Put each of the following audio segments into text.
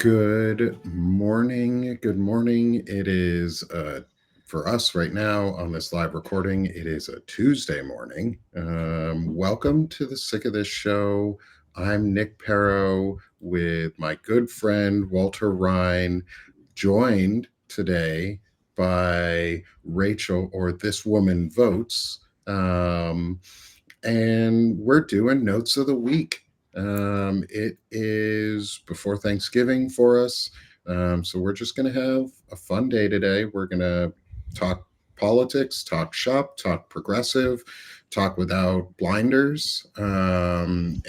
Good morning. Good morning. It is for us right now on this live recording. It is a Tuesday morning. Welcome to the Sick of This Show. I'm Nick Perro with my good friend Walter Ryan, joined today by Rachel, or This Woman Votes. And we're doing Notes of the Week. It is before Thanksgiving for us. So we're just going to have a fun day today. We're going to talk politics, talk shop, talk progressive, talk without blinders. And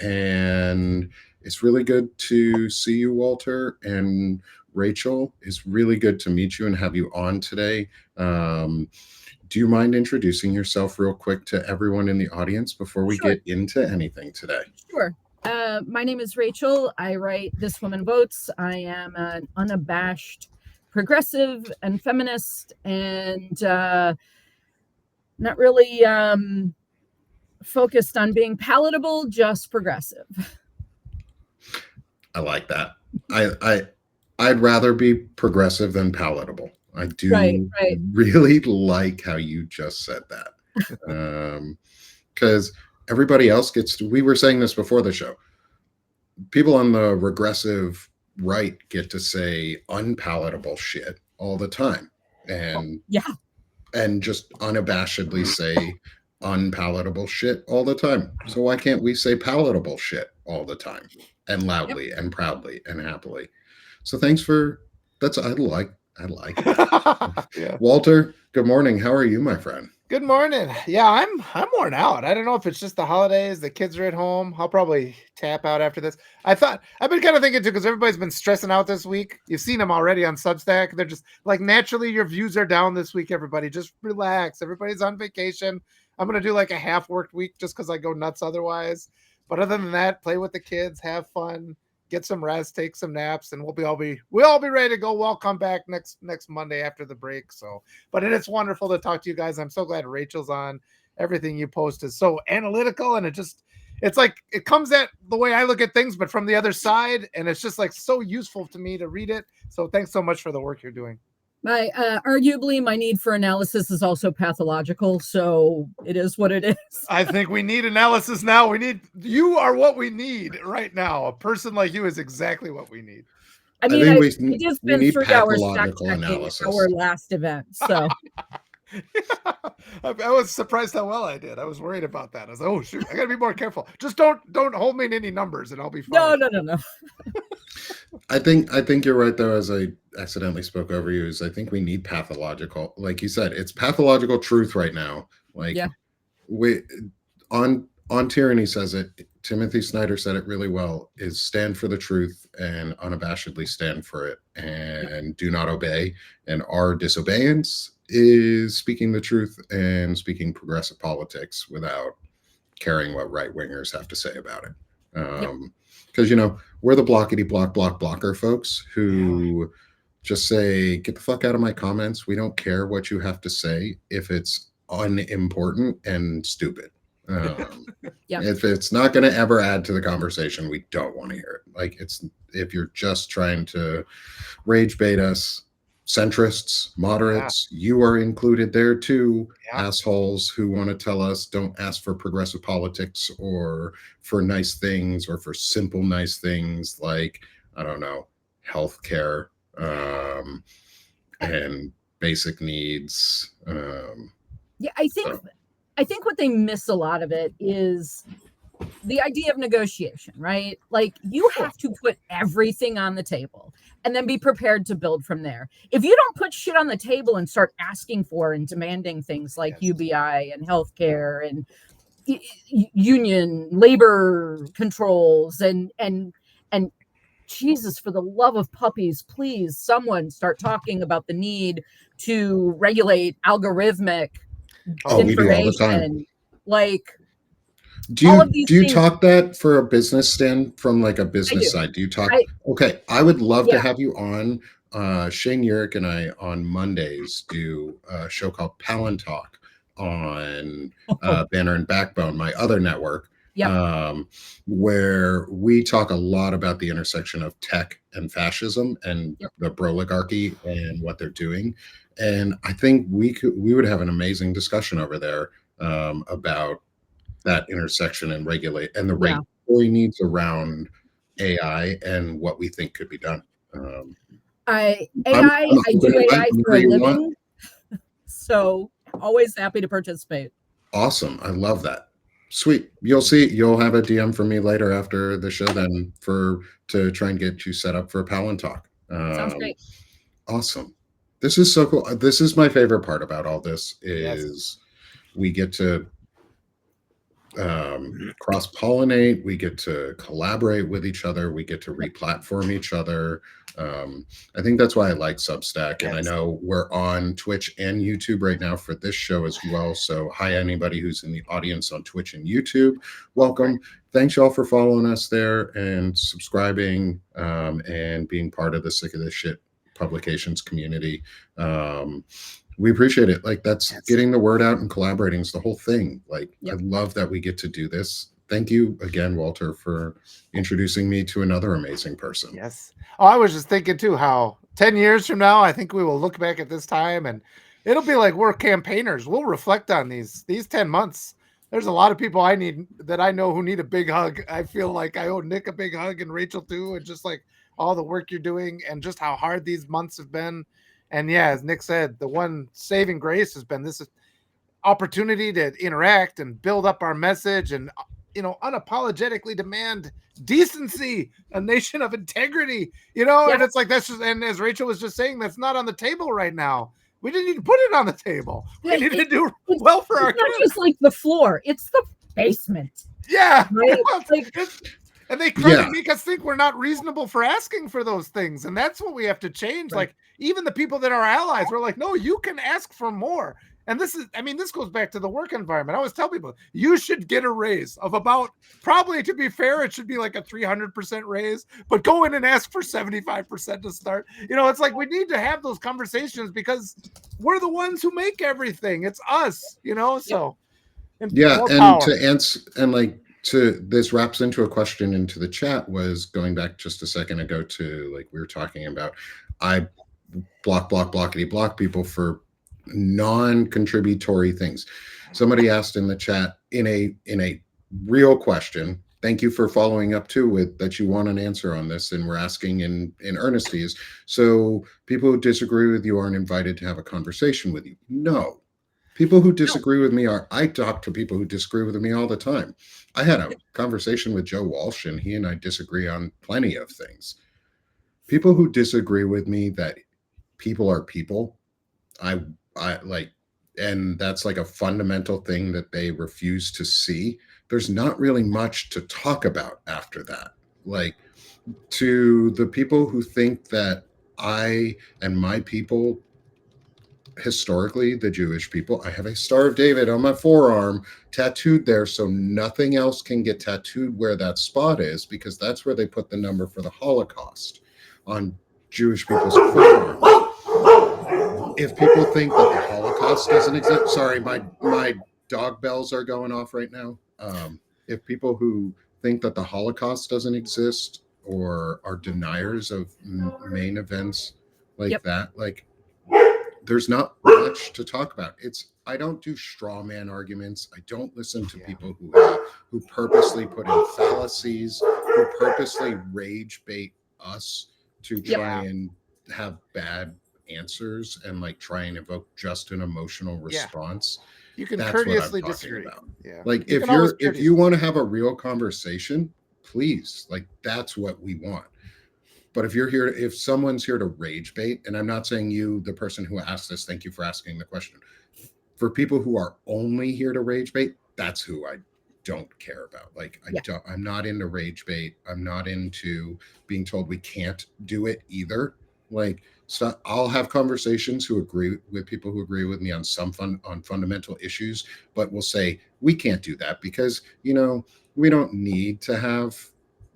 it's really good to see you, Walter. And Rachel, it's really good to meet you and have you on today. Do you mind introducing yourself real quick to everyone in the audience before we Sure, get into anything today? sure. My name is Rachel. I write This Woman Votes. I am an unabashed progressive and feminist, and not really focused on being palatable, just progressive. I like that. I'd rather be progressive than palatable. I Right, do right. really like how you just said that. Because everybody else gets to, we were saying this before the show. People on the regressive right get to say unpalatable shit all the time. And Yeah, just unabashedly say unpalatable shit all the time. So why can't we say palatable shit all the time and yep. loudly and proudly and happily? So thanks for that's I like it. Yeah. Walter, good morning. How are you, my friend? Good morning. Yeah, I'm worn out. I don't know if it's just the holidays, the kids are at home. I'll probably tap out after this. I've been kind of thinking too, because everybody's been stressing out this week. You've seen them already on Substack. They're just like, naturally your views are down this week, everybody. Just relax. Everybody's on vacation. I'm gonna do like a half worked week just because I go nuts otherwise. But other than that, play with the kids, have fun, get some rest, take some naps, and we'll all be ready to go. We'll come back next Monday after the break. So, but it's wonderful to talk to you guys. I'm so glad Rachel's on. Everything you post is so analytical, and it's like it comes at the way I look at things, but from the other side, and it's just like so useful to me to read it. So thanks so much for the work you're doing. My arguably my need for analysis is also pathological, so it is what it is. I think we need analysis now. You are what we need right now. A person like you is exactly what we need. I I mean, think it has we been need 3 hours fact pathological checking analysis. our last event, so. I was surprised how well I did. I was worried about that. I was like, oh shoot, I gotta be more careful. Just don't hold me in any numbers and I'll be fine. No. I think you're right though, as I accidentally spoke over you, is I think we need pathological, like you said, it's pathological truth right now. Like Yeah. we on Tyranny says it, Timothy Snyder said it really well, is stand for the truth and unabashedly stand for it and do not obey. And our disobedience is speaking the truth and speaking progressive politics without caring what right wingers have to say about it. Yep. Because we're the blockety blocker folks who just say, get the fuck out of my comments. We don't care what you have to say if it's unimportant and stupid. Yeah. If it's not going to ever add to the conversation, we don't want to hear it. Like, it's if you're just trying to rage bait us, centrists, moderates, you are included there too. Assholes who want to tell us don't ask for progressive politics or for nice things or for simple nice things like, I don't know, healthcare and basic needs. Yeah, I think what they miss a lot of it is the idea of negotiation, right? Like, you have to put everything on the table and then be prepared to build from there. If you don't put shit on the table and start asking for and demanding things like UBI and healthcare and union labor controls and Jesus, for the love of puppies, please, someone start talking about the need to regulate algorithmic we do all the time. Like, do you talk that for a business stand from like a business side? Do you talk? Okay, I would love to have you on. Shane Urick and I on Mondays do a show called Palin Talk on Banner and Backbone, my other network. where we talk a lot about the intersection of tech and fascism and the broligarchy and what they're doing. And I think we would have an amazing discussion over there about that intersection and regulate and the regulatory needs around AI and what we think could be done. I do AI for a living, so always happy to participate. Awesome. I love that. Sweet. You'll have a DM from me later after the show then to try and get you set up for a Palin talk. Sounds great. Awesome. This is so cool. This is my favorite part about all this is we get to cross-pollinate, we get to collaborate with each other, we get to re-platform each other. I think that's why I like Substack, and I know we're on Twitch and YouTube right now for this show as well. So hi, anybody who's in the audience on Twitch and YouTube, welcome. Thanks y'all for following us there and subscribing and being part of the Sick of This Shit publications community. We appreciate it. Like that's getting the word out and collaborating is the whole thing. Like I love that we get to do this. Thank you again, Walter, for introducing me to another amazing person. Yes. Oh, I was just thinking too, how 10 years from now, I think we will look back at this time and it'll be like we're campaigners. We'll reflect on these 10 months. There's a lot of people I know who need a big hug. I feel like I owe Nick a big hug and Rachel too. And just like all the work you're doing and just how hard these months have been. And yeah, as Nick said, the one saving grace has been this opportunity to interact and build up our message and, unapologetically demand decency, a nation of integrity, and it's like, that's just, and as Rachel was just saying, that's not on the table right now. We didn't need to put it on the table. We need to do well for our kids. It's not just like the floor, it's the basement. Yeah. Right? And they try to make us think we're not reasonable for asking for those things. And that's what we have to change. Right. Like even the people that are allies, we're like, no, you can ask for more. And this goes back to the work environment. I always tell people, you should get a raise of about, probably to be fair, it should be like a 300% raise, but go in and ask for 75% to start. It's like, we need to have those conversations because we're the ones who make everything. It's us, so. And to answer, and like, this wraps into a question into the chat was going back just a second ago to like we were talking about I blockity block people for non-contributory things. Somebody asked in the chat in a real question, thank you for following up too with that you want an answer on this, and we're asking in earnesty is, so people who disagree with you aren't invited to have a conversation with you? No. People who disagree with me I talk to people who disagree with me all the time. I had a conversation with Joe Walsh and he and I disagree on plenty of things. People who disagree with me, that people are people, I like, and that's like a fundamental thing that they refuse to see. There's not really much to talk about after that. Like, to the people who think that I and my people, historically the Jewish people, I have a Star of David on my forearm tattooed there, so nothing else can get tattooed where that spot is, because that's where they put the number for the Holocaust, on Jewish people's forearm. If people think that the Holocaust doesn't exist, sorry, my dog bells are going off right now. If people who think that the Holocaust doesn't exist or are deniers of main events like that, like, there's not much to talk about. I don't do straw man arguments. I don't listen to people who purposely put in fallacies, who purposely rage bait us to try and have bad answers and like try and evoke just an emotional response. You can courteously disagree. Like if you want to have a real conversation, please, like that's what we want. But if someone's here to rage bait, and I'm not saying you, the person who asked this, thank you for asking the question. For people who are only here to rage bait, that's who I don't care about. Like I'm not into rage bait. I'm not into being told we can't do it either. Like, so I'll have conversations with people who agree with me on on fundamental issues, but we'll say we can't do that because we don't need to have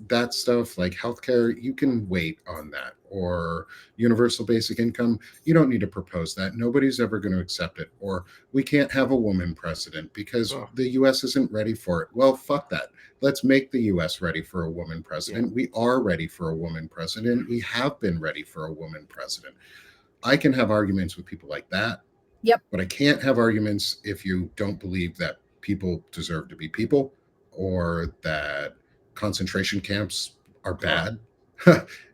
that stuff. Like healthcare, you can wait on that, or universal basic income. You don't need to propose that. Nobody's ever going to accept it. Or we can't have a woman president because the US isn't ready for it. Well, fuck that. Let's make the US ready for a woman president. We are ready for a woman president. We have been ready for a woman president. I can have arguments with people like that. Yep. But I can't have arguments if you don't believe that people deserve to be people, or that concentration camps are bad,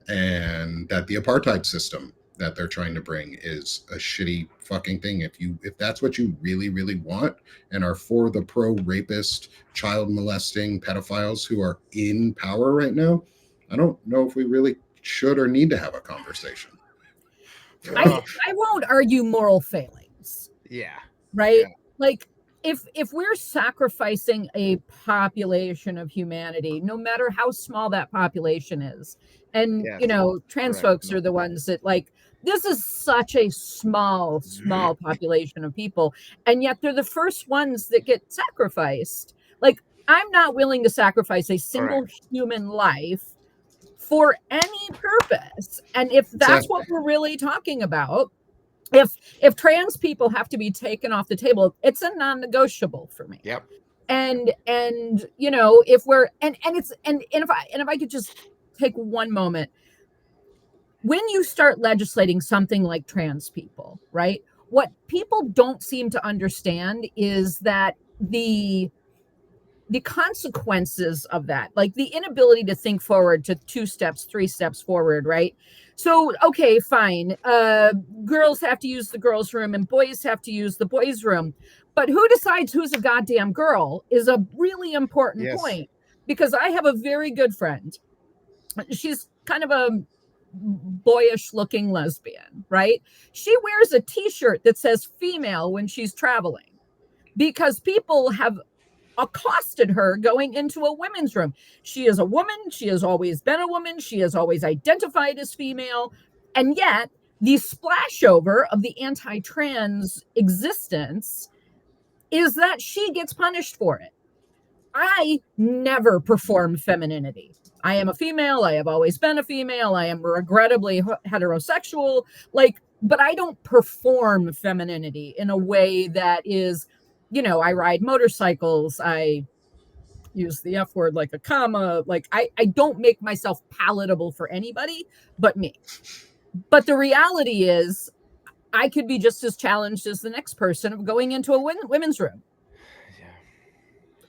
and that the apartheid system that they're trying to bring is a shitty fucking thing. If that's what you really, really want and are for the pro rapist, child molesting pedophiles who are in power right now, I don't know if we really should or need to have a conversation. I won't argue moral failings. Yeah. Right? Yeah. Like if we're sacrificing a population of humanity, no matter how small that population is, and Yes. you know, trans Correct. folks are the ones that, like, this is such a small population of people, and yet they're the first ones that get sacrificed. Like, I'm not willing to sacrifice a single human life for any purpose. And if that's what we're really talking about, if trans people have to be taken off the table, it's a non-negotiable for me. Yep. And you know, if we're if I could just take one moment, when you start legislating something like trans people, right? What people don't seem to understand is that the consequences of that, like the inability to think forward to 2 steps, 3 steps forward, right? So, okay, fine. Girls have to use the girls' room and boys have to use the boys' room. But who decides who's a goddamn girl is a really important point, because I have a very good friend. She's kind of a boyish looking lesbian, right? She wears a t-shirt that says female when she's traveling because people have accosted her going into a women's room. She is a woman. She has always been a woman. She has always identified as female. And yet the splashover of the anti-trans existence is that she gets punished for it. I never perform femininity. I am a female. I have always been a female. I am regrettably heterosexual. But I don't perform femininity in a way that is, you know, I ride motorcycles. I use the F word like a comma. Like I don't make myself palatable for anybody but me. But the reality is I could be just as challenged as the next person of going into a women's room.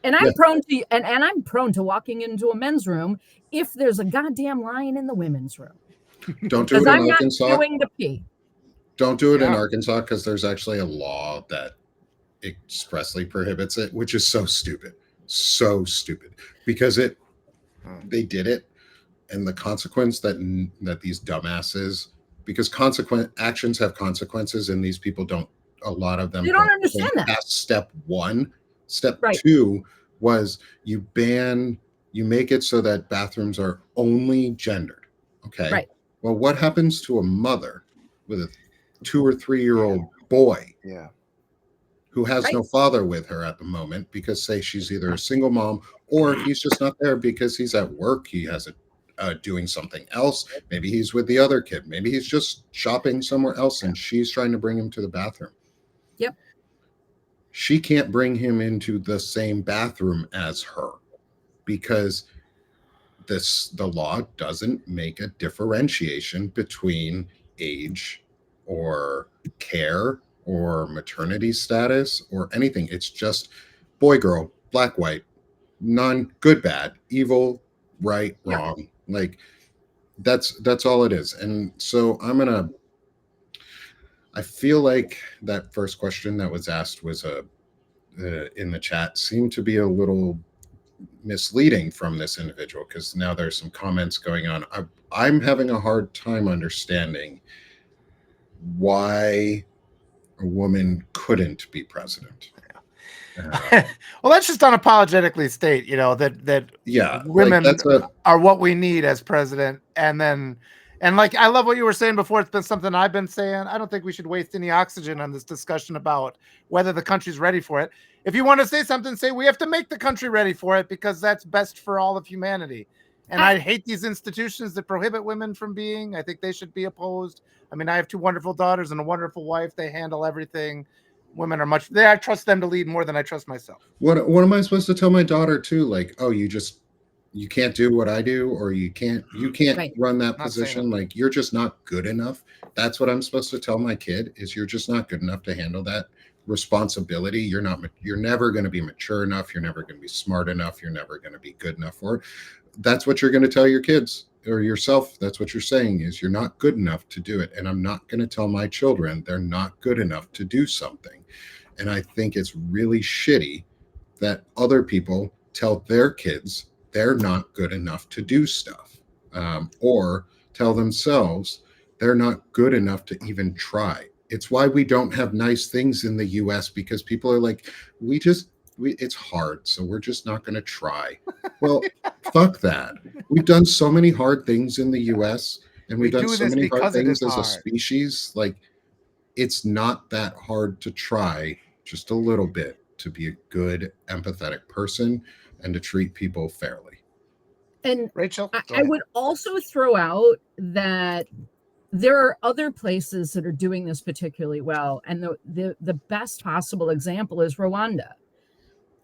And I'm prone to, and I'm prone to walking into a men's room if there's a goddamn line in the women's room. Don't do it in Arkansas. Not going to pee. Don't do it in Arkansas, because there's actually a law that expressly prohibits it, which is so stupid. So stupid. Because they did it, and the consequence that these dumbasses, because actions have consequences, and these people don't, a lot of them don't understand that. Past step 1. Step 2 was you make it so that bathrooms are only gendered. Okay. Right. Well, what happens to a mother with a 2 or 3-year-old boy who has no father with her at the moment, because say she's either a single mom or he's just not there because he's at work, he has doing something else, maybe he's with the other kid, maybe he's just shopping somewhere else and she's trying to bring him to the bathroom. Yep. She can't bring him into the same bathroom as her, because the law doesn't make a differentiation between age or care or maternity status or anything. It's just boy, girl, black, white, good, bad, evil, right, wrong. Like that's all it is. And so I feel like that first question that was asked was in the chat seemed to be a little misleading from this individual, because now there's some comments going on. I'm having a hard time understanding why a woman couldn't be president. Well, let's just unapologetically state, you know, that women are what we need as president. And like, I love what you were saying before. It's been something I've been saying. I don't think we should waste any oxygen on this discussion about whether the country's ready for it. If you want to say something, say we have to make the country ready for it because that's best for all of humanity. And I hate these institutions that prohibit women from being. I think they should be opposed. I mean, I have 2 wonderful daughters and a wonderful wife. They handle everything. Women are I trust them to lead more than I trust myself. What am I supposed to tell my daughter too? Like, oh, you can't do what I do, or you can't Right. run that Not saying position. Like, you're just not good enough. That's what I'm supposed to tell my kid, is you're just not good enough to handle that responsibility. You're never going to be mature enough. You're never going to be smart enough. You're never going to be good enough for it. That's what you're going to tell your kids or yourself. That's what you're saying, is you're not good enough to do it. And I'm not going to tell my children they're not good enough to do something. And I think it's really shitty that other people tell their kids they're not good enough to do stuff, or tell themselves they're not good enough to even try. It's why we don't have nice things in the US, because people are like, it's hard, so we're just not going to try. Well, fuck that. We've done so many hard things in the US, and we've done so many hard things as a species. Like, it's not that hard to try just a little bit to be a good, empathetic person and to treat people fairly. And Rachel, I would also throw out that there are other places that are doing this particularly well. And the best possible example is Rwanda.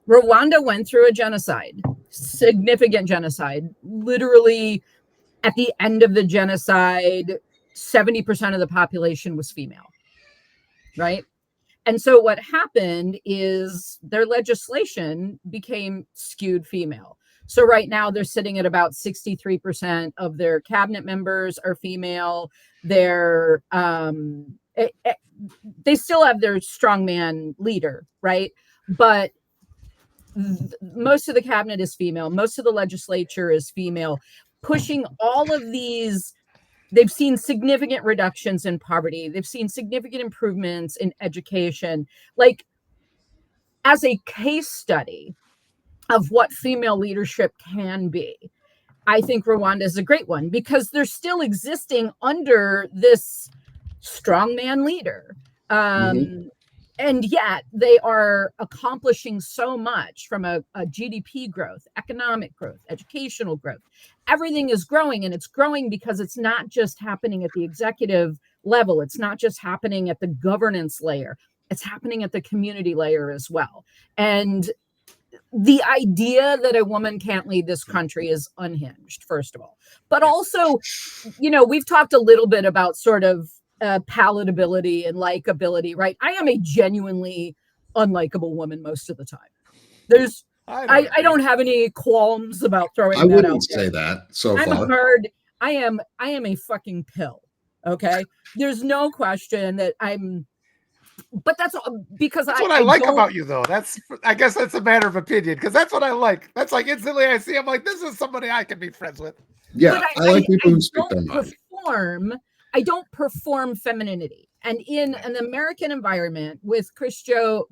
Rwanda went through a genocide, significant genocide. Literally, at the end of the genocide, 70% of the population was female, right? And so what happened is their legislation became skewed female. So right now they're sitting at about 63% of their cabinet members are female. They still have their strongman leader, right? But most of the cabinet is female. Most of the legislature is female, pushing all of these. They've seen significant reductions in poverty. They've seen significant improvements in education. Like, as a case study of what female leadership can be, I think Rwanda is a great one, because they're still existing under this strongman leader. And yet they are accomplishing so much from a GDP growth, economic growth, educational growth. Everything is growing, and it's growing because it's not just happening at the executive level. It's not just happening at the governance layer. It's happening at the community layer as well. And the idea that a woman can't lead this country is unhinged, first of all. But also, we've talked a little bit about sort of palatability and likability, right? I am a genuinely unlikable woman most of the time. I don't have any qualms about throwing that out. I wouldn't say that so far. I am a fucking pill. Okay. There's no question that but that's because that's what I like about you, though. I guess that's a matter of opinion, because that's what I like. That's like, instantly I see, I'm like, this is somebody I can be friends with. Yeah, I like people who speak their mind. I don't perform femininity. And in an American environment with Christian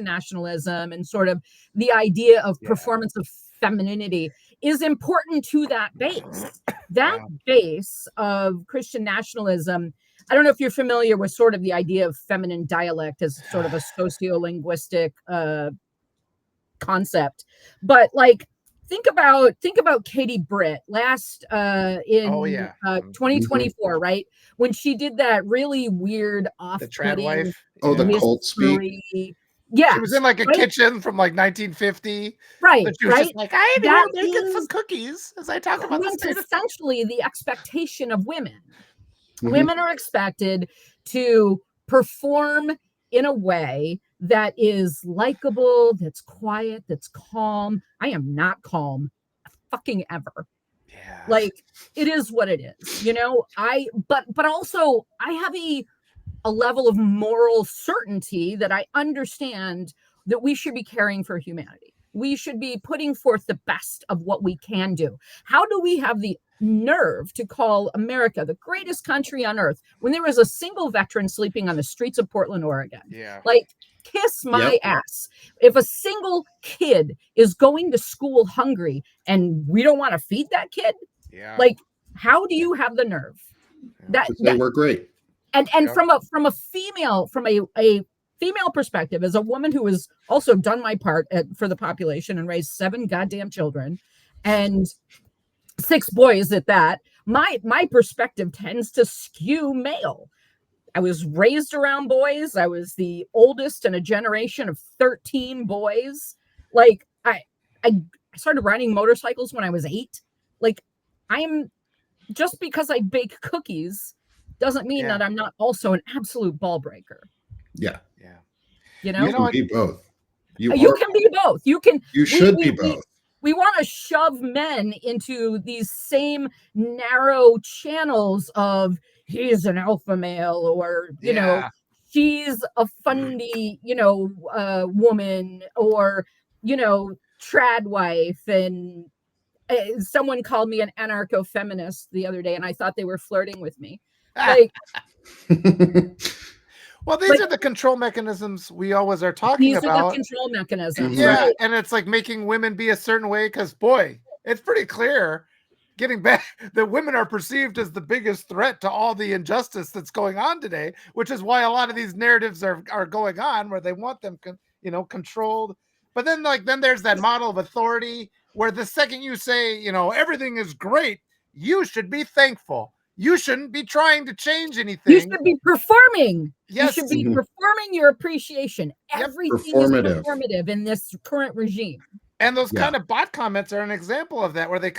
nationalism and sort of the idea of performance of femininity is important to that base. That base of Christian nationalism, I don't know if you're familiar with sort of the idea of feminine dialect as sort of a sociolinguistic concept, but like, think about Katie Britt last in 2024, right? When she did that really weird off-putting, the cult speak. Yeah, she was in like a kitchen from like 1950, right? But she was just like, I'm here making some cookies as I talk about this. Essentially, the expectation of women. Women are expected to perform in a way that is likable, that's quiet, that's calm. I am not calm fucking ever. Yeah. Like, it is what it is, but also I have a level of moral certainty that I understand that we should be caring for humanity. We should be putting forth the best of what we can do. How do we have the nerve to call America the greatest country on earth when there is a single veteran sleeping on the streets of Portland, Oregon? Yeah. Like, kiss my ass. If a single kid is going to school hungry and we don't want to feed that kid, like, how do you have the nerve? That we're great. And from a female perspective, as a woman who has also done my part for the population and raised 7 goddamn children, and 6 boys at that. My perspective tends to skew male. I was raised around boys. I was the oldest in a generation of 13 boys. Like I started riding motorcycles when I was 8. Like I'm just because I bake cookies doesn't mean that I'm not also an absolute ball breaker. Yeah. You You can be both. You can be both. You should be both. We want to shove men into these same narrow channels of he's an alpha male, or you know, she's a fundy, woman, or trad wife. And someone called me an anarcho-feminist the other day, and I thought they were flirting with me. Like, well, these are the control mechanisms we always are talking about. These are the control mechanisms. Yeah, right? And it's like making women be a certain way because, boy, it's pretty clear getting back that women are perceived as the biggest threat to all the injustice that's going on today, which is why a lot of these narratives are going on where they want them, controlled. But then there's that model of authority where the second you say, everything is great, you should be thankful. You shouldn't be trying to change anything. You should be performing. Yes. You should be performing your appreciation. Everything is performative in this current regime. And those kind of bot comments are an example of that, where they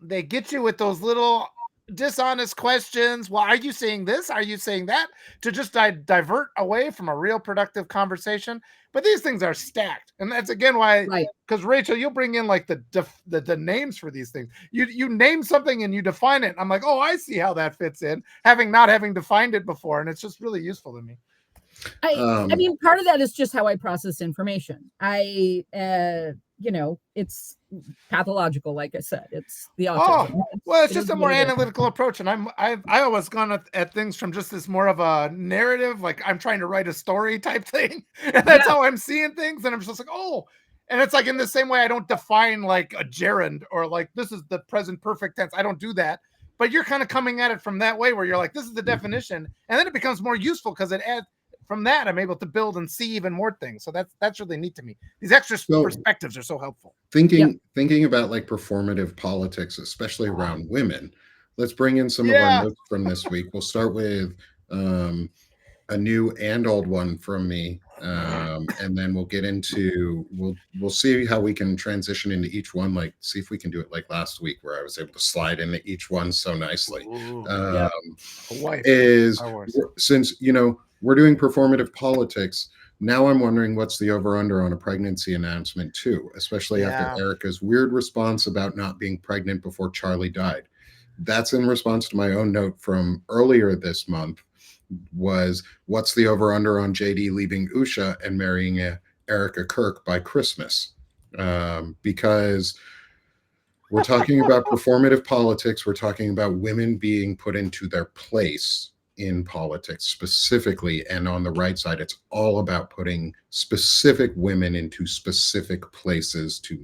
they get you with those little dishonest questions. Well, are you saying this? Are you saying that? To just divert away from a real productive conversation. But these things are stacked. And that's again why, because Rachel, you'll bring in like the names for these things. You name something and you define it. I'm like, oh, I see how that fits in, not having defined it before. And it's just really useful to me. I mean, part of that is just how I process information. It's pathological, like I said. It's the autism. It's just a more analytical approach, and I always gone at things from just this more of a narrative, like I'm trying to write a story type thing, and that's how I'm seeing things. And I'm just like, and it's like in the same way I don't define like a gerund or like this is the present perfect tense. I don't do that. But you're kind of coming at it from that way where you're like, this is the definition, and then it becomes more useful because it adds. From that, I'm able to build and see even more things. So that's really neat to me. These extra perspectives are so helpful. Thinking about like performative politics, especially around women. Let's bring in some of our notes from this week. We'll start with a new and old one from me, and then we'll get into we'll see how we can transition into each one. Like see if we can do it like last week where I was able to slide into each one so nicely. Since we're doing performative politics. Now I'm wondering what's the over-under on a pregnancy announcement too, especially after Erica's weird response about not being pregnant before Charlie died. That's in response to my own note from earlier this month was what's the over-under on JD leaving Usha and marrying Erica Kirk by Christmas? Because we're talking about performative politics. We're talking about women being put into their place in politics specifically, and on the right side it's all about putting specific women into specific places to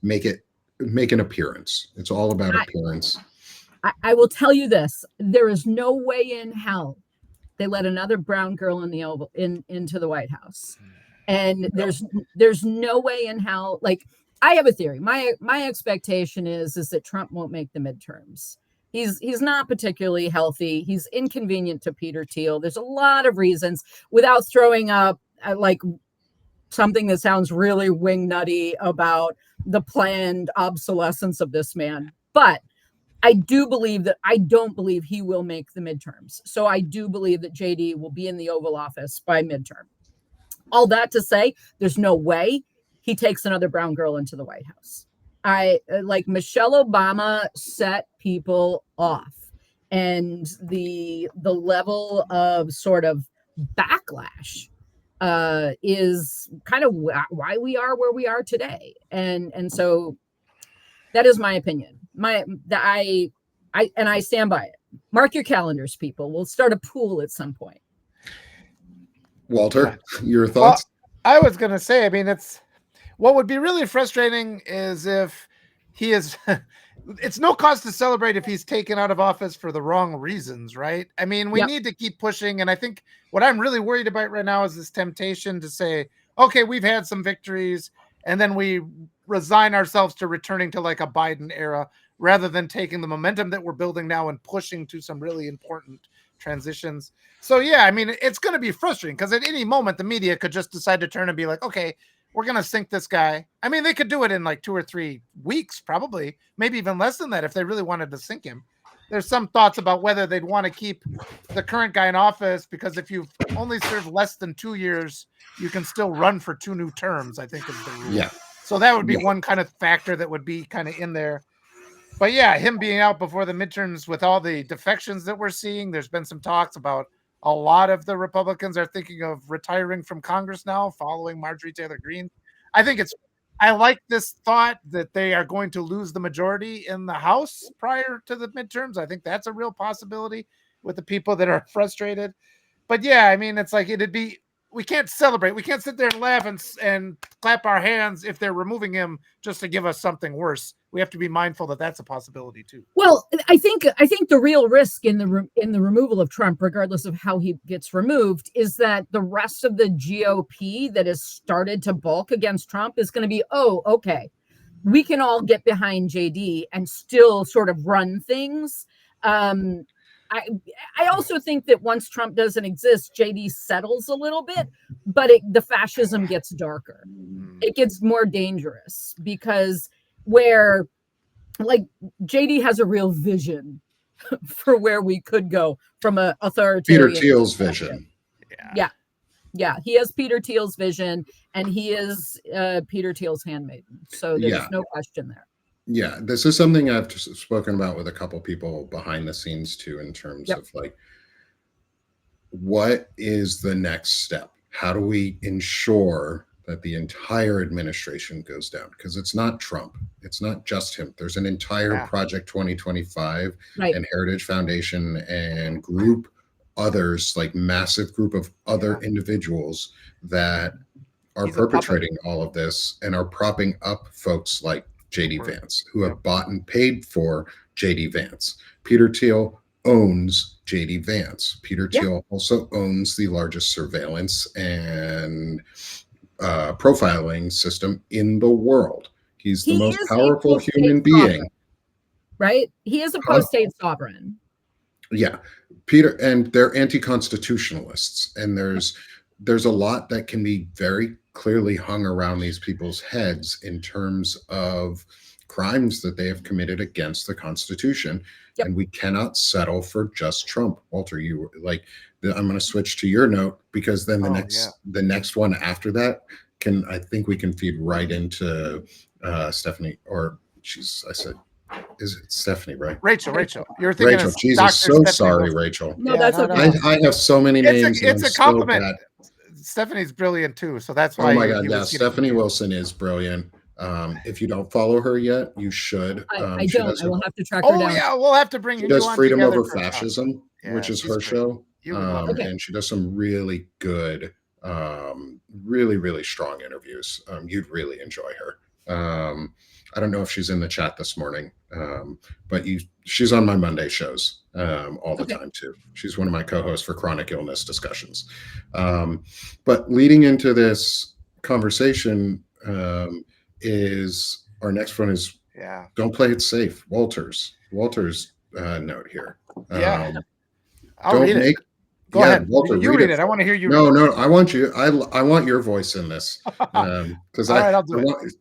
make an appearance. It's all about appearance. I will tell you this, there is no way in hell they let another brown girl in the Oval into the White House, and there's no way in hell. Like, I have a theory. My expectation is that Trump won't make the midterms. He's not particularly healthy. He's inconvenient to Peter Thiel. There's a lot of reasons, without throwing up like something that sounds really wingnutty about the planned obsolescence of this man. But I don't believe he will make the midterms. So I do believe that JD will be in the Oval Office by midterm. All that to say, there's no way he takes another brown girl into the White House. Michelle Obama set people off, and the level of sort of backlash is kind of why we are where we are today. And so that is my opinion. I stand by it. Mark your calendars, people. We'll start a pool at some point. Walter, your thoughts? Well, I was going to say, I mean, what would be really frustrating is if he is, it's no cause to celebrate if he's taken out of office for the wrong reasons, right? I mean, we need to keep pushing. And I think what I'm really worried about right now is this temptation to say, okay, we've had some victories, and then we resign ourselves to returning to like a Biden era rather than taking the momentum that we're building now and pushing to some really important transitions. So, yeah, I mean, it's going to be frustrating because at any moment the media could just decide to turn and be like, okay, we're going to sink this guy. I mean, they could do it in like 2 or 3 weeks, probably, maybe even less than that if they really wanted to sink him. There's some thoughts about whether they'd want to keep the current guy in office because if you've only served less than 2 years, you can still run for 2 new terms, I think is the rule. Yeah. So that would be one kind of factor that would be kind of in there. But yeah, him being out before the midterms with all the defections that we're seeing, there's been some talks about a lot of the Republicans are thinking of retiring from Congress now following Marjorie Taylor Greene. I like this thought that they are going to lose the majority in the House prior to the midterms. I think that's a real possibility with the people that are frustrated. But yeah, I mean, it's like we can't celebrate. We can't sit there and laugh and clap our hands if they're removing him just to give us something worse. We have to be mindful that that's a possibility too. Well, I think the real risk in the removal of Trump, regardless of how he gets removed, is that the rest of the GOP that has started to balk against Trump is going to be, oh, okay, we can all get behind JD and still sort of run things. I also think that once Trump doesn't exist, JD settles a little bit, but the fascism gets darker. It gets more dangerous because where like JD has a real vision for where we could go from an authoritarian. Peter Thiel's vision. Yeah. He has Peter Thiel's vision, and he is Peter Thiel's handmaiden. So there's no question there. Yeah, this is something I've spoken about with a couple people behind the scenes too, in terms of like, what is the next step? How do we ensure that the entire administration goes down? Because it's not Trump. It's not just him. There's an entire Project 2025 and Heritage Foundation and others, like massive group of other individuals that are perpetrating all of this and are propping up folks like JD Vance, who have bought and paid for JD Vance. Peter Thiel owns JD Vance. Peter Thiel also owns the largest surveillance and profiling system in the world. He's the most powerful human being. Right? He is a post-state sovereign. Yeah. Peter, and they're anti-constitutionalists. And there's a lot that can be very clearly hung around these people's heads in terms of crimes that they have committed against the Constitution. And we cannot settle for just Trump. Walter, you like, I'm going to switch to your note because then the next one after that I think we can feed right into Stephanie, or I said, is it Stephanie, right? Rachel. You're thinking Rachel. Jesus, so sorry, Rachel. No, that's okay. I have so many names. It's a compliment. Stephanie's brilliant too, so that's why. Oh my God, yeah, Stephanie Wilson is brilliant. If you don't follow her yet, you should. I don't. I will have to track her down. Oh yeah, we'll have to bring you. She does on Freedom Over for Fascism, which is her show, and she does some really good, really really strong interviews. You'd really enjoy her. I don't know if she's in the chat this morning, but she's on my Monday shows all the time too. She's one of my co-hosts for Chronic Illness Discussions. But leading into this conversation is our next one is don't play it safe. Walter's note here. I'll read it. Go ahead. Walter, you read it. I want to hear you. No, I want you. I want your voice in this because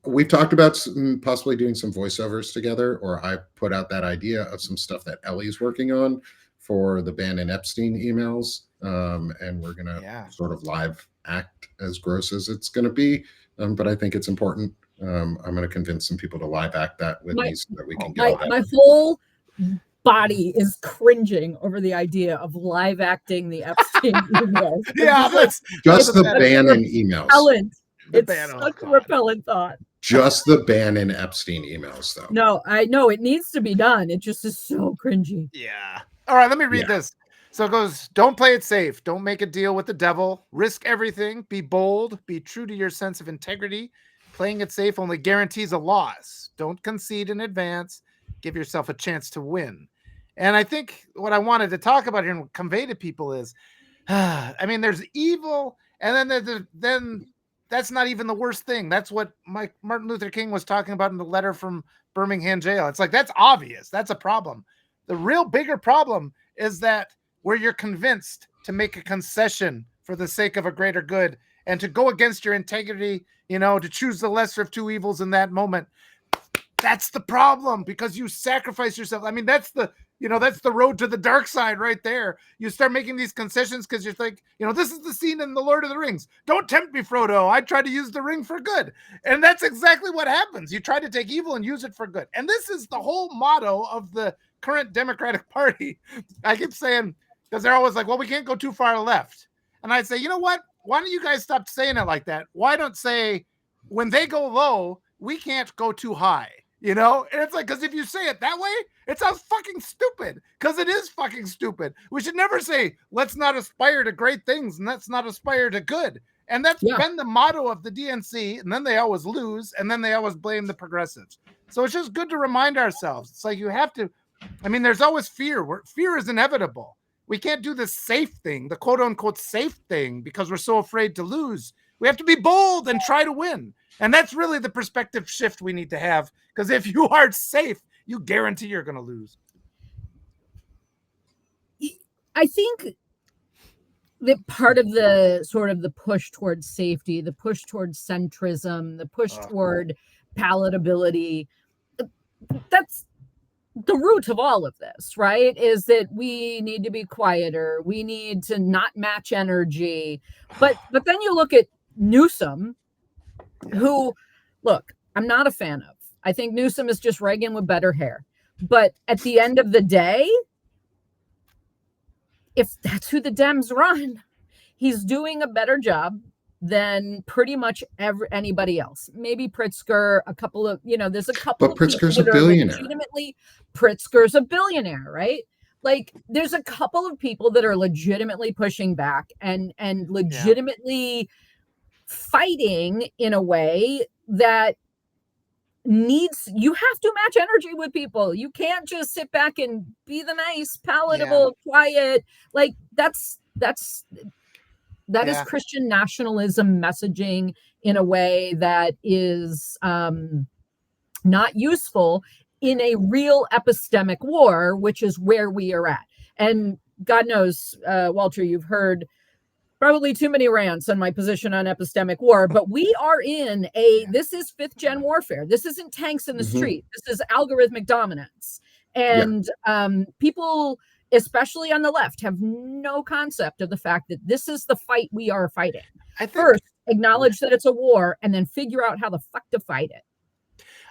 we've talked about possibly doing some voiceovers together, or I put out that idea of some stuff that Ellie's working on for the Bannon Epstein emails, and we're gonna sort of live act as gross as it's gonna be, but I think it's important. I'm gonna convince some people to live act that with me so that we can get my whole body is cringing over the idea of live acting the Epstein emails. That's just the Bannon emails. It's such a repellent thought. Just the Bannon Epstein emails, though. No, I know it needs to be done. It just is so cringy. Yeah. All right, let me read this. So it goes, don't play it safe. Don't make a deal with the devil. Risk everything. Be bold. Be true to your sense of integrity. Playing it safe only guarantees a loss. Don't concede in advance. Give yourself a chance to win. And I think what I wanted to talk about here and convey to people is, I mean, there's evil, and then that's not even the worst thing. That's what Martin Luther King was talking about in the letter from Birmingham jail. It's like, that's obvious. That's a problem. The real bigger problem is that where you're convinced to make a concession for the sake of a greater good and to go against your integrity, to choose the lesser of two evils in that moment. That's the problem, because you sacrifice yourself. I mean, that's the road to the dark side right there. You start making these concessions because you think, this is the scene in The Lord of the Rings. Don't tempt me, Frodo. I try to use the ring for good. And that's exactly what happens. You try to take evil and use it for good. And this is the whole motto of the current Democratic Party. I keep saying, because they're always like, well, we can't go too far left. And I'd say, you know what? Why don't you guys stop saying it like that? Why don't say, when they go low, we can't go too high? And it's like, because if you say it that way, it sounds fucking stupid, because it is fucking stupid. We should never say, let's not aspire to great things and let's not aspire to good. And that's been the motto of the DNC. And then they always lose. And then they always blame the progressives. So it's just good to remind ourselves. It's like, you have to, there's always fear. Fear is inevitable. We can't do the safe thing, the quote unquote safe thing, because we're so afraid to lose. We have to be bold and try to win. And that's really the perspective shift we need to have. Because if you are safe, you guarantee you're going to lose. I think that part of the sort of the push towards safety, the push towards centrism, the push toward palatability, that's the root of all of this, right? Is that we need to be quieter. We need to not match energy. But then you look at Newsom, who, look, I'm not a fan of. I think Newsom is just Reagan with better hair. But at the end of the day, if that's who the Dems run, he's doing a better job than pretty much anybody else. Maybe Pritzker, a couple of, there's a couple but of Pritzker's a billionaire. Pritzker's a billionaire, right? Like, there's a couple of people that are legitimately pushing back and legitimately fighting in a way that you have to match energy with people. You can't just sit back and be the nice, palatable, quiet. Like, that is Christian nationalism messaging in a way that is not useful in a real epistemic war, which is where we are at. And God knows, Walter, you've heard probably too many rants on my position on epistemic war, but we are in this is 5th gen warfare. This isn't tanks in the street. This is algorithmic dominance. And people, especially on the left, have no concept of the fact that this is the fight we are fighting. First, acknowledge that it's a war, and then figure out how the fuck to fight it.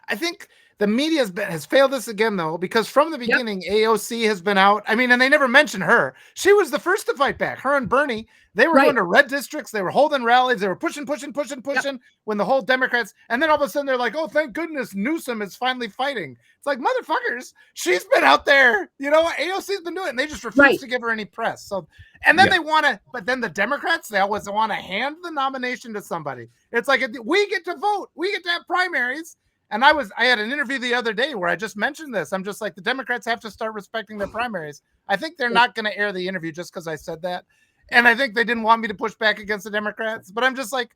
I think the media has failed us again, though, because from the beginning, AOC has been out. And they never mentioned her. She was the first to fight back. Her and Bernie, they were going to red districts. They were holding rallies. They were pushing when the whole Democrats. And then all of a sudden they're like, oh, thank goodness Newsom is finally fighting. It's like, motherfuckers, she's been out there. AOC's been doing it. And they just refuse to give her any press. So, and then they want to, but then the Democrats, they always want to hand the nomination to somebody. It's like, we get to vote. We get to have primaries. And I had an interview the other day where I just mentioned this. I'm just like, the Democrats have to start respecting their primaries. I think they're not going to air the interview just because I said that. And I think they didn't want me to push back against the Democrats. But I'm just like,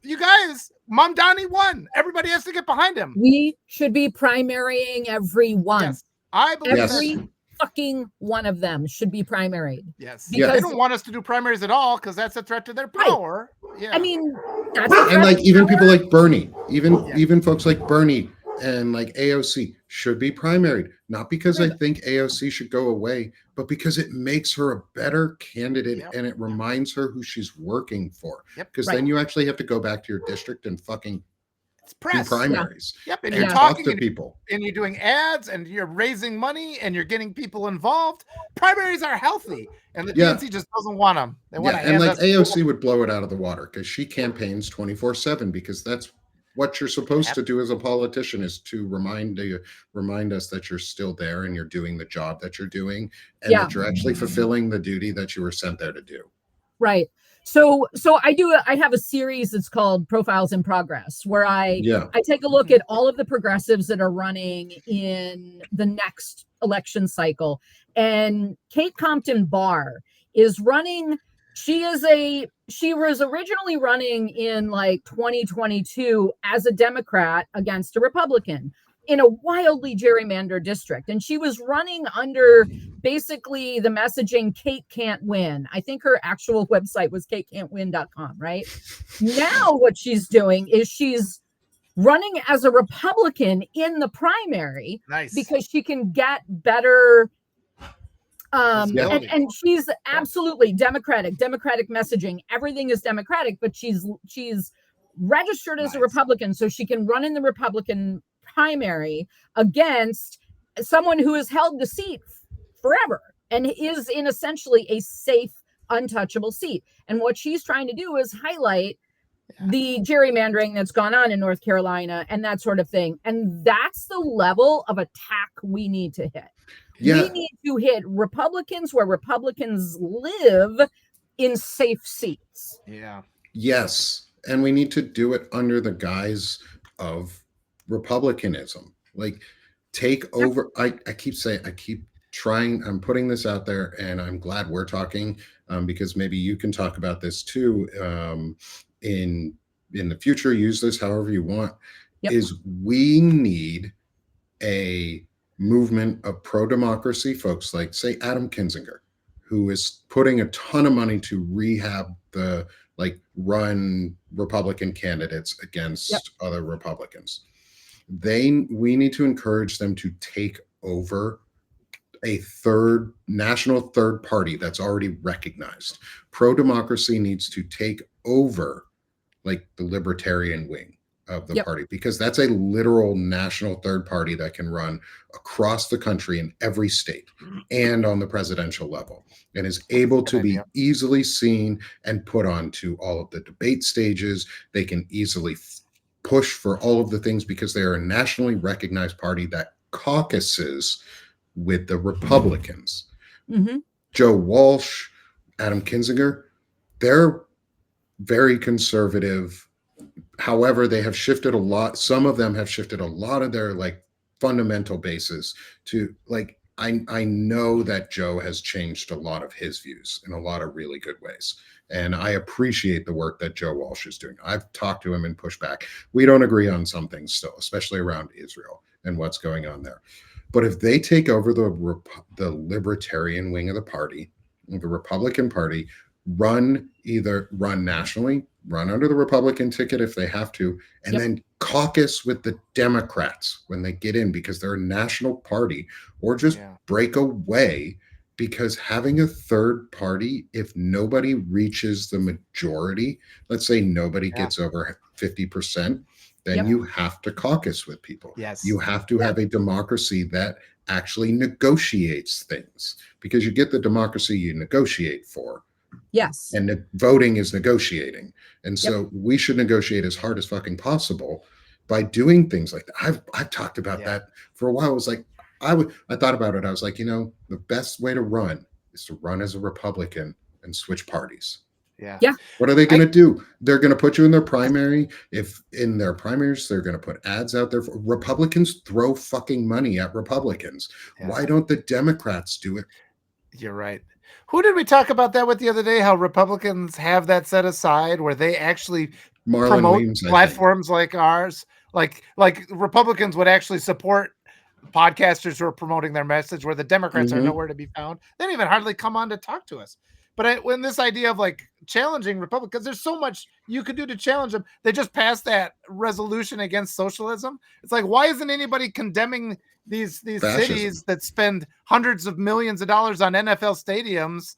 you guys, Mamdani won. Everybody has to get behind him. We should be primarying everyone. Yes, I believe every fucking one of them should be primaried. Yes. Because they don't want us to do primaries at all because that's a threat to their power. Right. Yeah. That's and like even people like Bernie, even folks like Bernie and like AOC should be primaried, not because I think AOC should go away, but because it makes her a better candidate and it reminds her who she's working for. Because then you actually have to go back to your district and fucking do primaries. And you're talking to people. And you're doing ads and you're raising money and you're getting people involved. Primaries are healthy. And the DNC just doesn't want them. They want to and like AOC would blow it out of the water because she campaigns 24/7 because that's what you're supposed to do as a politician is to remind us that you're still there and you're doing the job that you're doing and that you're actually fulfilling the duty that you were sent there to do. Right. So I have a series that's called Profiles in Progress, where I take a look at all of the progressives that are running in the next election cycle. And Kate Compton Barr is running She was originally running in like 2022 as a Democrat against a Republican in a wildly gerrymandered district. And she was running under basically the messaging Kate can't win. I think her actual website was katecan'twin.com, right? Now what she's doing is she's running as a Republican in the primary because she can get better and she's absolutely democratic messaging. Everything is democratic, but she's registered as a Republican, so she can run in the Republican primary against someone who has held the seat forever and is in essentially a safe, untouchable seat. And what she's trying to do is highlight the gerrymandering that's gone on in North Carolina and that sort of thing. And that's the level of attack we need to hit. Yeah. We need to hit Republicans where Republicans live in safe seats. Yeah. Yes. And we need to do it under the guise of Republicanism. Like, take over. I keep trying, I'm putting this out there, and I'm glad we're talking because maybe you can talk about this too in the future. Use this however you want. Yep. Is we need a movement of pro-democracy folks like, say, Adam Kinzinger, who is putting a ton of money to rehab the run Republican candidates against other Republicans. We need to encourage them to take over a national third party that's already recognized. Pro-democracy needs to take over the libertarian wing of the party, because that's a literal national third party that can run across the country in every state and on the presidential level, and is able to be easily seen and put onto all of the debate stages. They can easily push for all of the things because they are a nationally recognized party that caucuses with the Republicans. Mm-hmm. Joe Walsh, Adam Kinzinger, they're very conservative. However, they have shifted a lot. Some of them have shifted a lot of their fundamental basis to I know that Joe has changed a lot of his views in a lot of really good ways. And I appreciate the work that Joe Walsh is doing. I've talked to him and pushed back. We don't agree on some things still, especially around Israel and what's going on there. But if they take over the libertarian wing of the party, the Republican Party, run nationally, run under the Republican ticket if they have to, and then caucus with the Democrats when they get in because they're a national party, or just break away, because having a third party, if nobody reaches the majority, let's say nobody gets over 50%, then you have to caucus with people. Yes. You have to have a democracy that actually negotiates things, because you get the democracy you negotiate for. Yes. And the voting is negotiating. And so we should negotiate as hard as fucking possible by doing things like that. I've talked about that for a while. I was like, I thought about it. I was like, the best way to run is to run as a Republican and switch parties. Yeah. What are they going to do? They're going to put you in their primary. If in their primaries, they're going to put ads out there. Republicans throw fucking money at Republicans. Yeah. Why don't the Democrats do it? You're right. Who did we talk about that with the other day? How Republicans have that set aside where they actually promote platforms like ours. Like Republicans would actually support podcasters who are promoting their message, where the Democrats are nowhere to be found. They don't even hardly come on to talk to us. But when this idea of challenging Republicans, because there's so much you could do to challenge them, they just passed that resolution against socialism. It's why isn't anybody condemning these cities that spend hundreds of millions of dollars on NFL stadiums,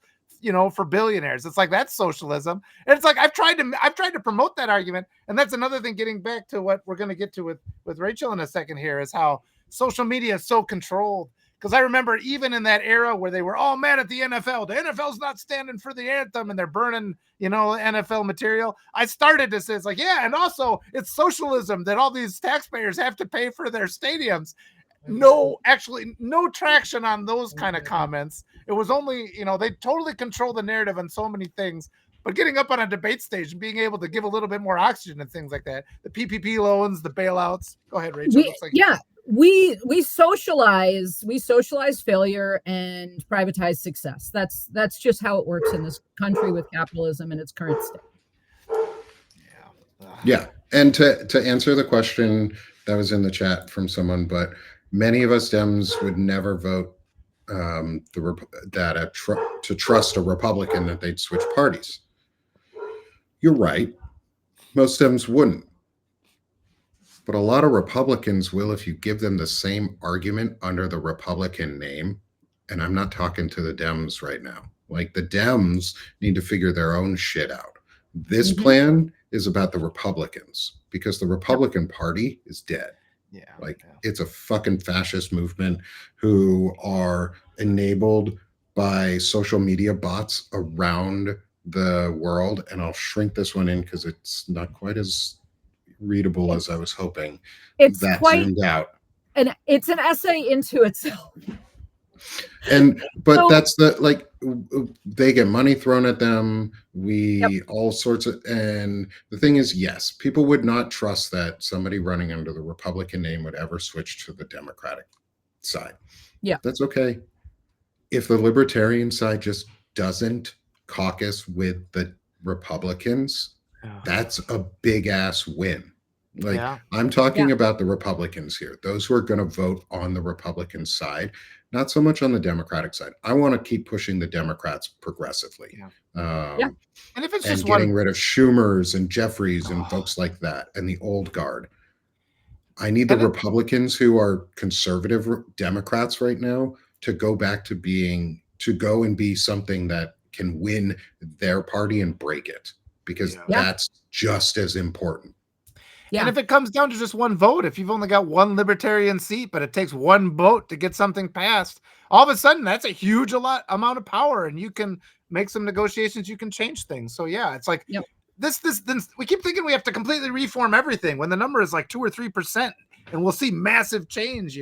for billionaires? It's that's socialism. And it's I've tried to promote that argument. And that's another thing, getting back to what we're going to get to with Rachel in a second here, is how social media is so controlled. Because I remember even in that era where they were all mad at the NFL, the NFL's not standing for the anthem, and they're burning, NFL material. I started to say, it's and also it's socialism that all these taxpayers have to pay for their stadiums. No traction on those kind of comments. It was only, they totally control the narrative on so many things. But getting up on a debate stage and being able to give a little bit more oxygen and things like that, the PPP loans, the bailouts. Go ahead, Rachel. we socialize failure and privatize success. That's just how it works in this country with capitalism in its current state. Yeah. And to answer the question that was in the chat from someone, but many of us Dems would never vote to trust a Republican that they'd switch parties. You're right. Most Dems wouldn't. But a lot of Republicans will if you give them the same argument under the Republican name. And I'm not talking to the Dems right now. Like, the Dems need to figure their own shit out. This plan is about the Republicans because the Republican Party is dead. Yeah. Like, it's a fucking fascist movement who are enabled by social media bots around the world. And I'll shrink this one in because it's not quite as readable as I was hoping. It's that quite zoomed out. And it's an essay into itself. But so, that's the, like, they get money thrown at them. All sorts of, and the thing is, yes, people would not trust that somebody running under the Republican name would ever switch to the Democratic side. Yeah. That's okay. If the Libertarian side just doesn't caucus with the Republicans, that's a big ass win. Like, I'm talking about the Republicans here, those who are going to vote on the Republican side, not so much on the Democratic side. I want to keep pushing the Democrats progressively. And if it's just getting rid of Schumers and Jeffries and folks like that and the old guard. I need the Republicans who are conservative Democrats right now to go back to go and be something that can win their party and break it, because that's just as important. Yeah. And if it comes down to just one vote, if you've only got one Libertarian seat, but it takes one vote to get something passed, all of a sudden that's a huge amount of power, and you can make some negotiations, you can change things. So yeah, it's like this we keep thinking we have to completely reform everything when the number is like 2 or 3%, and we'll see massive change,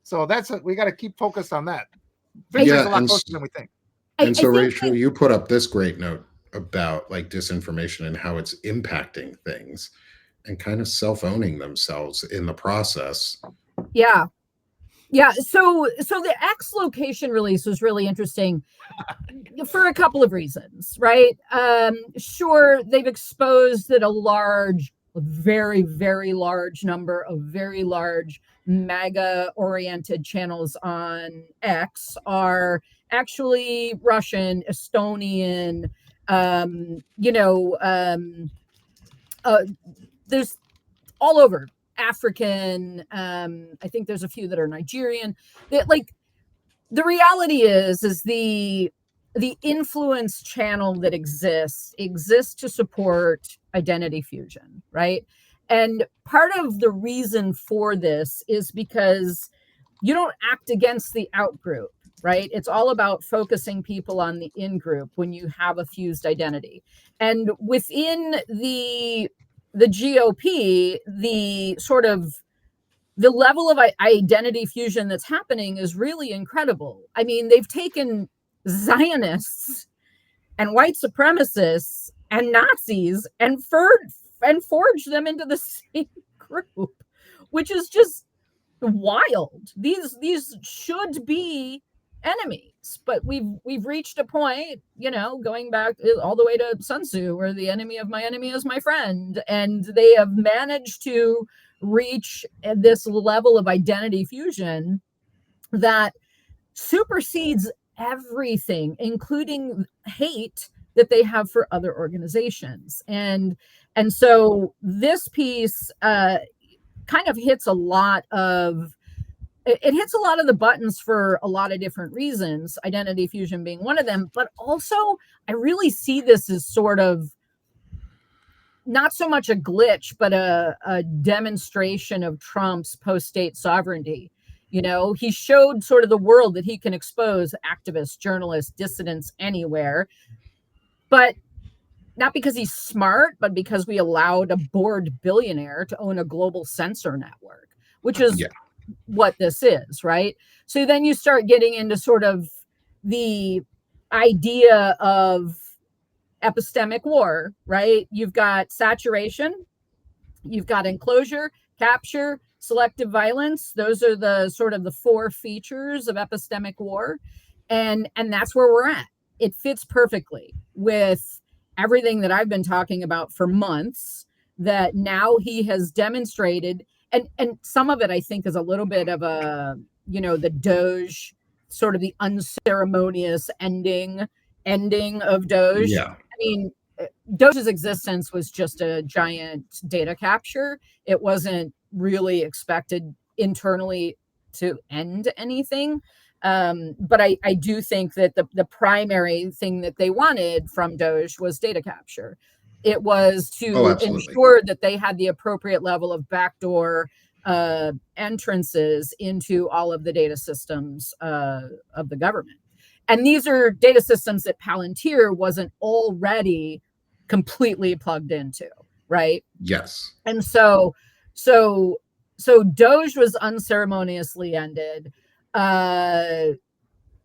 So that's what we got to keep focused on that. Victory's a lot closer than we think. And so, Rachel, you put up this great note about like disinformation and how it's impacting things and kind of self-owning themselves in the process. Yeah. So the X location release was really interesting for a couple of reasons, right? Sure, they've exposed that a very, very large number of very large MAGA-oriented channels on X are actually Russian, Estonian, there's all over, African. I think there's a few that are Nigerian. The reality is the influence channel that exists to support identity fusion, right? And part of the reason for this is because you don't act against the out group, right? It's all about focusing people on the in group when you have a fused identity. And within the GOP, the level of identity fusion that's happening is really incredible. I mean, they've taken Zionists and white supremacists and Nazis and forged them into the same group, which is just wild. These should be enemies, but we've reached a point, going back all the way to Sun Tzu, where the enemy of my enemy is my friend, and they have managed to reach this level of identity fusion that supersedes everything, including hate that they have for other organizations. And so this piece kind of hits a lot of the buttons for a lot of different reasons, identity fusion being one of them. But also, I really see this as sort of not so much a glitch, but a demonstration of Trump's post-state sovereignty. He showed sort of the world that he can expose activists, journalists, dissidents anywhere, but not because he's smart, but because we allowed a bored billionaire to own a global censor network, which is what this is, right? So then you start getting into sort of the idea of epistemic war, right? You've got saturation, you've got enclosure, capture, selective violence. Those are the sort of the 4 features of epistemic war. And that's where we're at. It fits perfectly with everything that I've been talking about for months, that now he has demonstrated, and some of it I think is a little bit of a, the Doge, sort of the unceremonious ending of Doge. Yeah. I mean, Doge's existence was just a giant data capture. It wasn't really expected internally to end anything. But I do think that the primary thing that they wanted from Doge was data capture. It was to ensure that they had the appropriate level of backdoor entrances into all of the data systems of the government. And these are data systems that Palantir wasn't already completely plugged into, right? Yes. And so Doge was unceremoniously ended.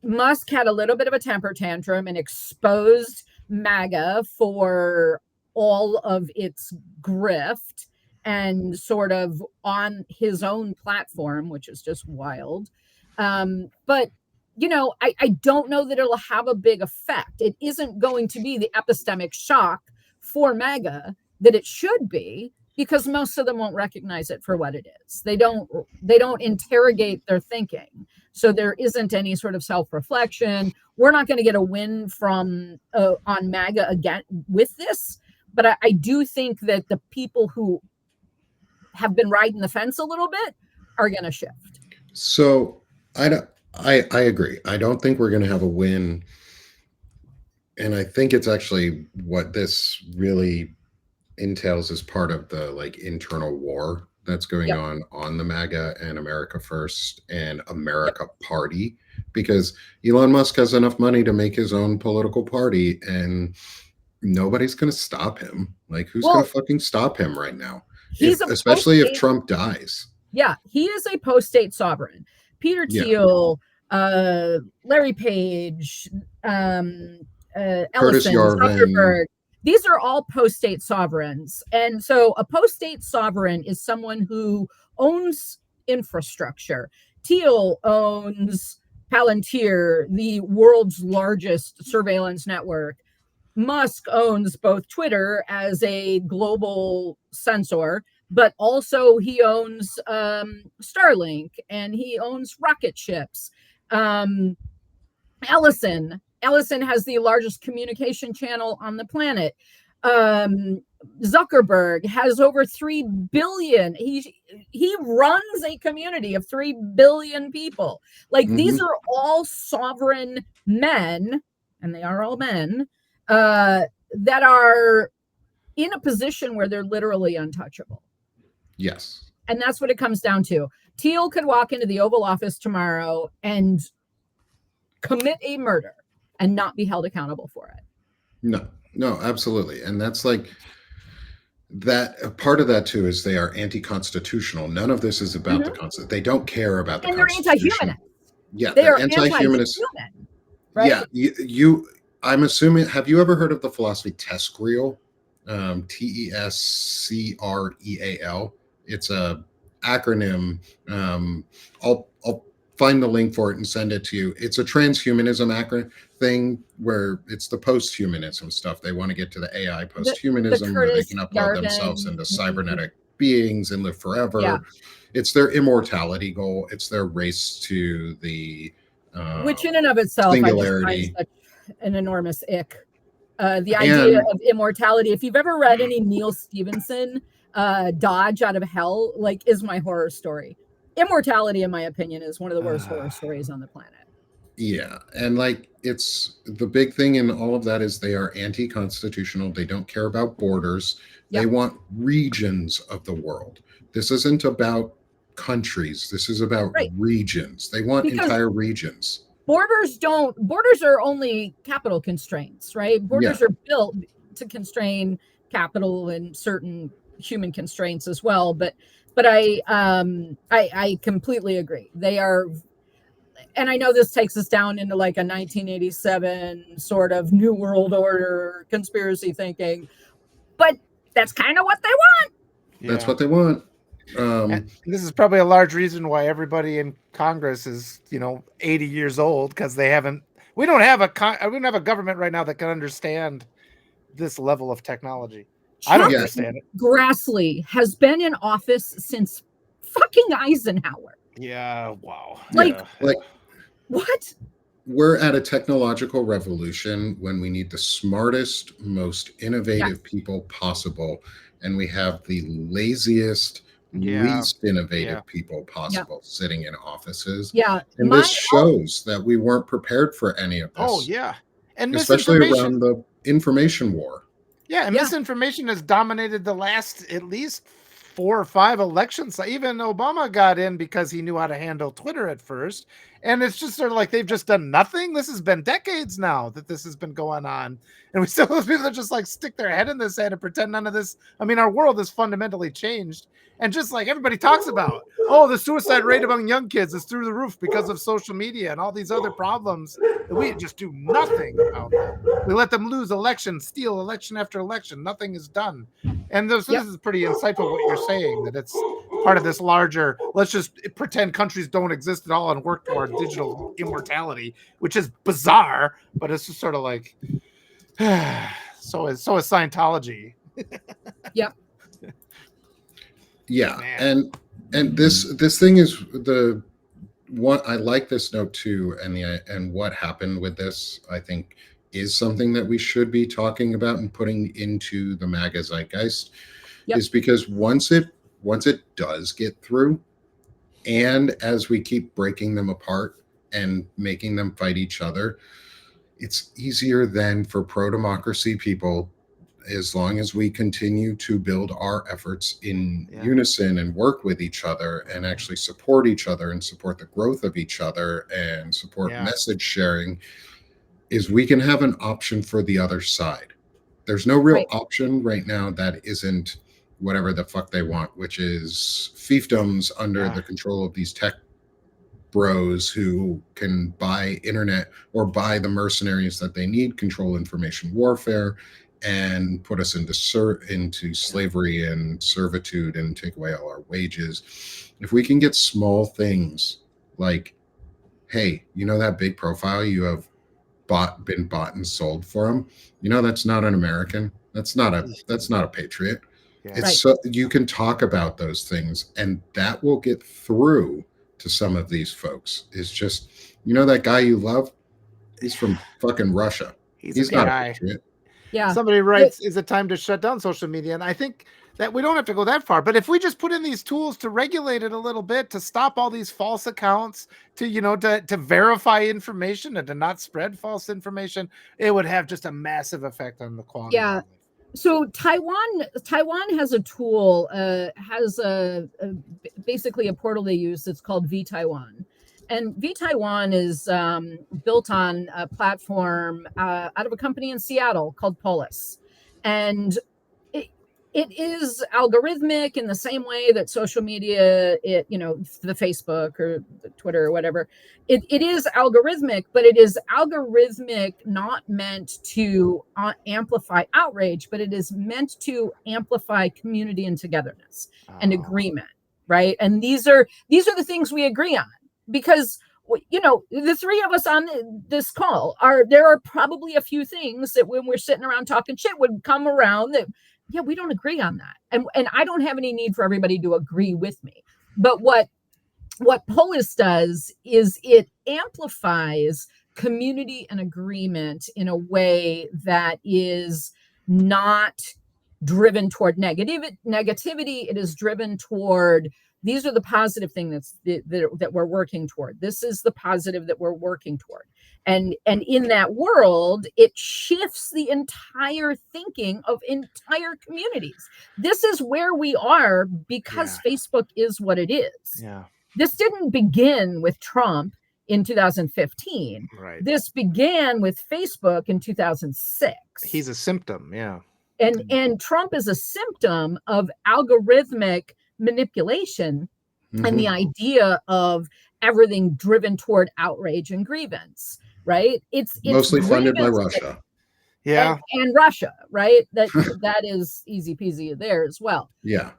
Musk had a little bit of a temper tantrum and exposed MAGA for all of its grift, and sort of on his own platform, which is just wild. But I don't know that it'll have a big effect. It isn't going to be the epistemic shock for MAGA that it should be, because most of them won't recognize it for what it is. They don't interrogate their thinking. So there isn't any sort of self-reflection. We're not going to get a win from on MAGA again with this, but I do think that the people who have been riding the fence a little bit are going to shift. So I agree. I don't think we're going to have a win. And I think it's actually what this really entails as part of the internal war that's going on the MAGA and America First and America Party, because Elon Musk has enough money to make his own political party and nobody's going to stop him. Who's going to fucking stop him right now? Especially if Trump dies. Yeah, he is a post-state sovereign. Peter Thiel, Larry Page, Ellison, Zuckerberg, these are all post-state sovereigns. And so a post-state sovereign is someone who owns infrastructure. Thiel owns Palantir, the world's largest surveillance network. Musk owns both Twitter as a global censor, but also he owns Starlink, and he owns rocket ships. Ellison has the largest communication channel on the planet. Zuckerberg has over 3 billion. He runs a community of 3 billion people. These are all sovereign men, and they are all men, that are in a position where they're literally untouchable. Yes. And that's what it comes down to. Thiel could walk into the Oval Office tomorrow and commit a murder and not be held accountable for it. No, absolutely. And that's that part of that too is they are anti-constitutional. None of this is about the Constitution. They don't care about the Constitution. And they're anti-humanist. Yeah, they're anti-humanist. Right? Yeah, I'm assuming, have you ever heard of the philosophy TESCREAL? TESCREAL. It's a acronym. I'll find the link for it and send it to you. It's a transhumanism acronym thing where it's the post-humanism stuff. They want to get to the AI post-humanism where they can upload themselves into cybernetic beings and live forever. Yeah. It's their immortality goal. It's their race to the which in and of itself singularity. I just find such an enormous ick. The idea of immortality. If you've ever read any Neil Stevenson, Dodge Out of Hell, is my horror story. Immortality, in my opinion, is one of the worst horror stories on the planet. Yeah. And it's the big thing in all of that is they are anti-constitutional. They don't care about borders. Yep. They want regions of the world. This isn't about countries. This is about regions. They want entire regions. Borders are only capital constraints, right? Borders are built to constrain capital and certain human constraints as well. But I completely agree. They are, and I know this takes us down into a 1987 sort of New World Order conspiracy thinking, but that's kind of what they want. Yeah. That's what they want. And this is probably a large reason why everybody in Congress is, 80 years old, because we don't have a government right now that can understand this level of technology. I don't understand it. Grassley has been in office since fucking Eisenhower. Yeah, wow. Like, Yeah. what? We're at a technological revolution when we need the smartest, most innovative people possible, and we have the laziest, least innovative people possible sitting in offices. Yeah. And this shows that we weren't prepared for any of this. Oh, yeah. And especially around the information war. Yeah, and misinformation has dominated the last at least 4 or 5 elections. Even Obama got in because he knew how to handle Twitter at first. And it's just sort of like they've just done nothing. This has been decades now that this has been going on. And we still have those people that just like stick their head in the sand and pretend none of this. I mean, our world has fundamentally changed. And just like everybody talks about, the suicide rate among young kids is through the roof because of social media and all these other problems that we just do nothing about them. We let them lose election, steal election after election. Nothing is done. And this is pretty insightful what you're saying, that it's part of this larger, let's just pretend countries don't exist at all and work toward digital immortality, which is bizarre, but it's just sort of like, so is Scientology. Yeah. Man. And this thing is the one, I like this note too, and what happened with this, I think, is something that we should be talking about and putting into the MAGA zeitgeist, is because once it does get through, and as we keep breaking them apart and making them fight each other, it's easier then for pro-democracy people, as long as we continue to build our efforts in unison and work with each other and actually support each other and support the growth of each other and support message sharing, is we can have an option for the other side. There's no real option right now that isn't whatever the fuck they want, which is fiefdoms under the control of these tech bros who can buy internet or buy the mercenaries that they need, control information warfare, and put us into slavery and servitude and take away all our wages. If we can get small things like, hey, that big profile you have been bought and sold for them, that's not an American, that's not a patriot. It's so you can talk about those things, and that will get through to some of these folks. It's just, that guy you love, he's from fucking Russia. He's not a patriot. Yeah. Somebody writes, is it time to shut down social media? And I think that we don't have to go that far, but if we just put in these tools to regulate it a little bit, to stop all these false accounts, to verify information and to not spread false information, it would have just a massive effect on the quality. Yeah. So Taiwan has a tool, basically a portal they use. It's called VTaiwan. And VTaiwan is built on a platform out of a company in Seattle called Polis. And it is algorithmic in the same way that social media, the Facebook or the Twitter or whatever, it is algorithmic, but it is algorithmic not meant to amplify outrage, but it is meant to amplify community and togetherness and agreement, right? And these are the things we agree on. Because, the three of us on this call there are probably a few things that when we're sitting around talking shit would come around that, we don't agree on that. And I don't have any need for everybody to agree with me. But what Polis does is it amplifies community and agreement in a way that is not driven toward negativity. It is driven toward, these are the positive things that we're working toward. This is the positive that we're working toward. And in that world, it shifts the entire thinking of entire communities. This is where we are because Facebook is what it is. Yeah. This didn't begin with Trump in 2015. Right. This began with Facebook in 2006. He's a symptom, yeah. And Trump is a symptom of algorithmic manipulation and the idea of everything driven toward outrage and grievance, right? It's mostly funded by Russia. Yeah. And Russia, right? That is easy peasy there as well. Yeah.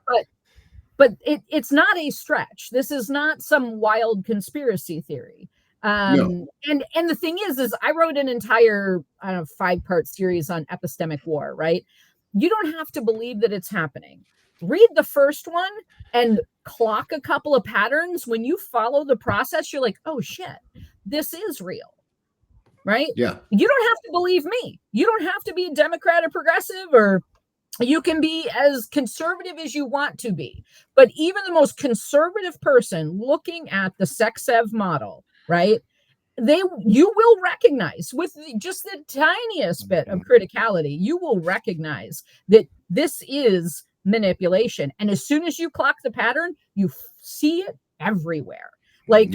but it's not a stretch. This is not some wild conspiracy theory. No. And the thing is I wrote an entire, I don't know, 5-part series on epistemic war, right? You don't have to believe that it's happening. Read the first one and clock a couple of patterns. When you follow the process, you're like, oh shit, this is real, right? Yeah. You don't have to believe me. You don't have to be a Democrat or progressive, or you can be as conservative as you want to be. But even the most conservative person looking at the SecSev model, right? You will recognize, with just the tiniest bit of criticality, you will recognize that this is manipulation. And as soon as you clock the pattern, you see it everywhere. Like,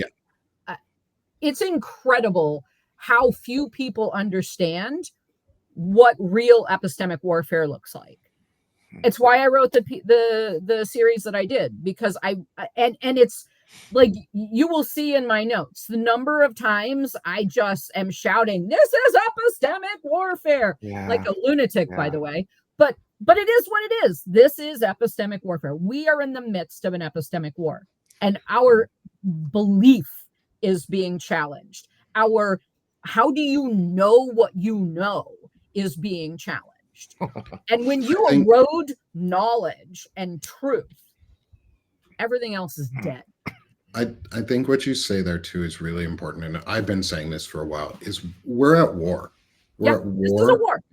it's incredible how few people understand what real epistemic warfare looks like. It's why I wrote the series that I did, because and it's like, you will see in my notes the number of times I just am shouting, "This is epistemic warfare," like a lunatic, by the way. But it is what it is. This is epistemic warfare. We are in the midst of an epistemic war, and our belief is being challenged. Our how do you know what you know is being challenged. And when you erode knowledge and truth, everything else is dead. I think what you say there too is really important, and I've been saying this for a while, is we're at war. We're at war, this is a war.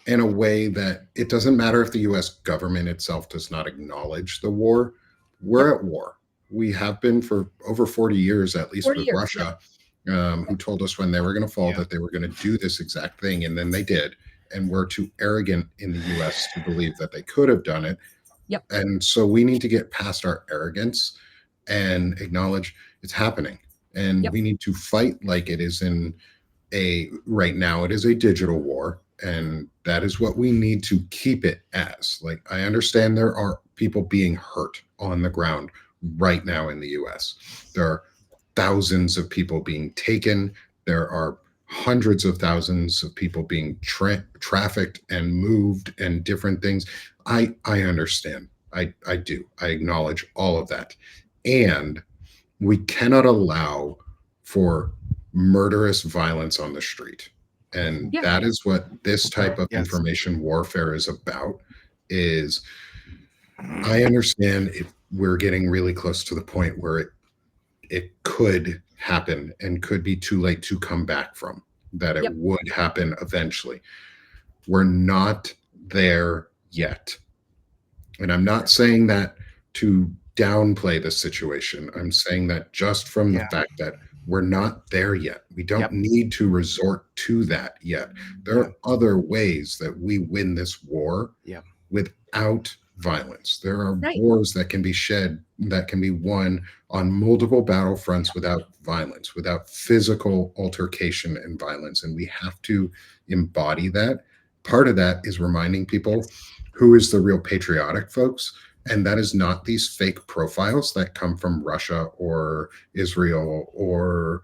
In a way that it doesn't matter if the US government itself does not acknowledge the war. We're at war. We have been for over 40 years, at least with Russia, who told us when they were going to fall that they were going to do this exact thing, and then they did. And we're too arrogant in the US to believe that they could have done it. And so we need to get past our arrogance and acknowledge it's happening. And we need to fight like it is right now it is a digital war. And that is what we need to keep it as. Like, I understand there are people being hurt on the ground right now in the US. There are thousands of people being taken. There are hundreds of thousands of people being trafficked and moved and different things. I understand. I do. I acknowledge all of that. And we cannot allow for murderous violence on the street. And that is what this type of information warfare is about. Is I understand if we're getting really close to the point where it could happen and could be too late to come back from, that it would happen eventually. We're not there yet. And I'm not saying that to downplay the situation. I'm saying that just from the fact that we're not there yet. We don't need to resort to that yet. There are other ways that we win this war without violence. There are wars that can be won on multiple battlefronts without violence, without physical altercation and violence. And we have to embody that. Part of that is reminding people who is the real patriotic folks. And that is not these fake profiles that come from Russia or Israel or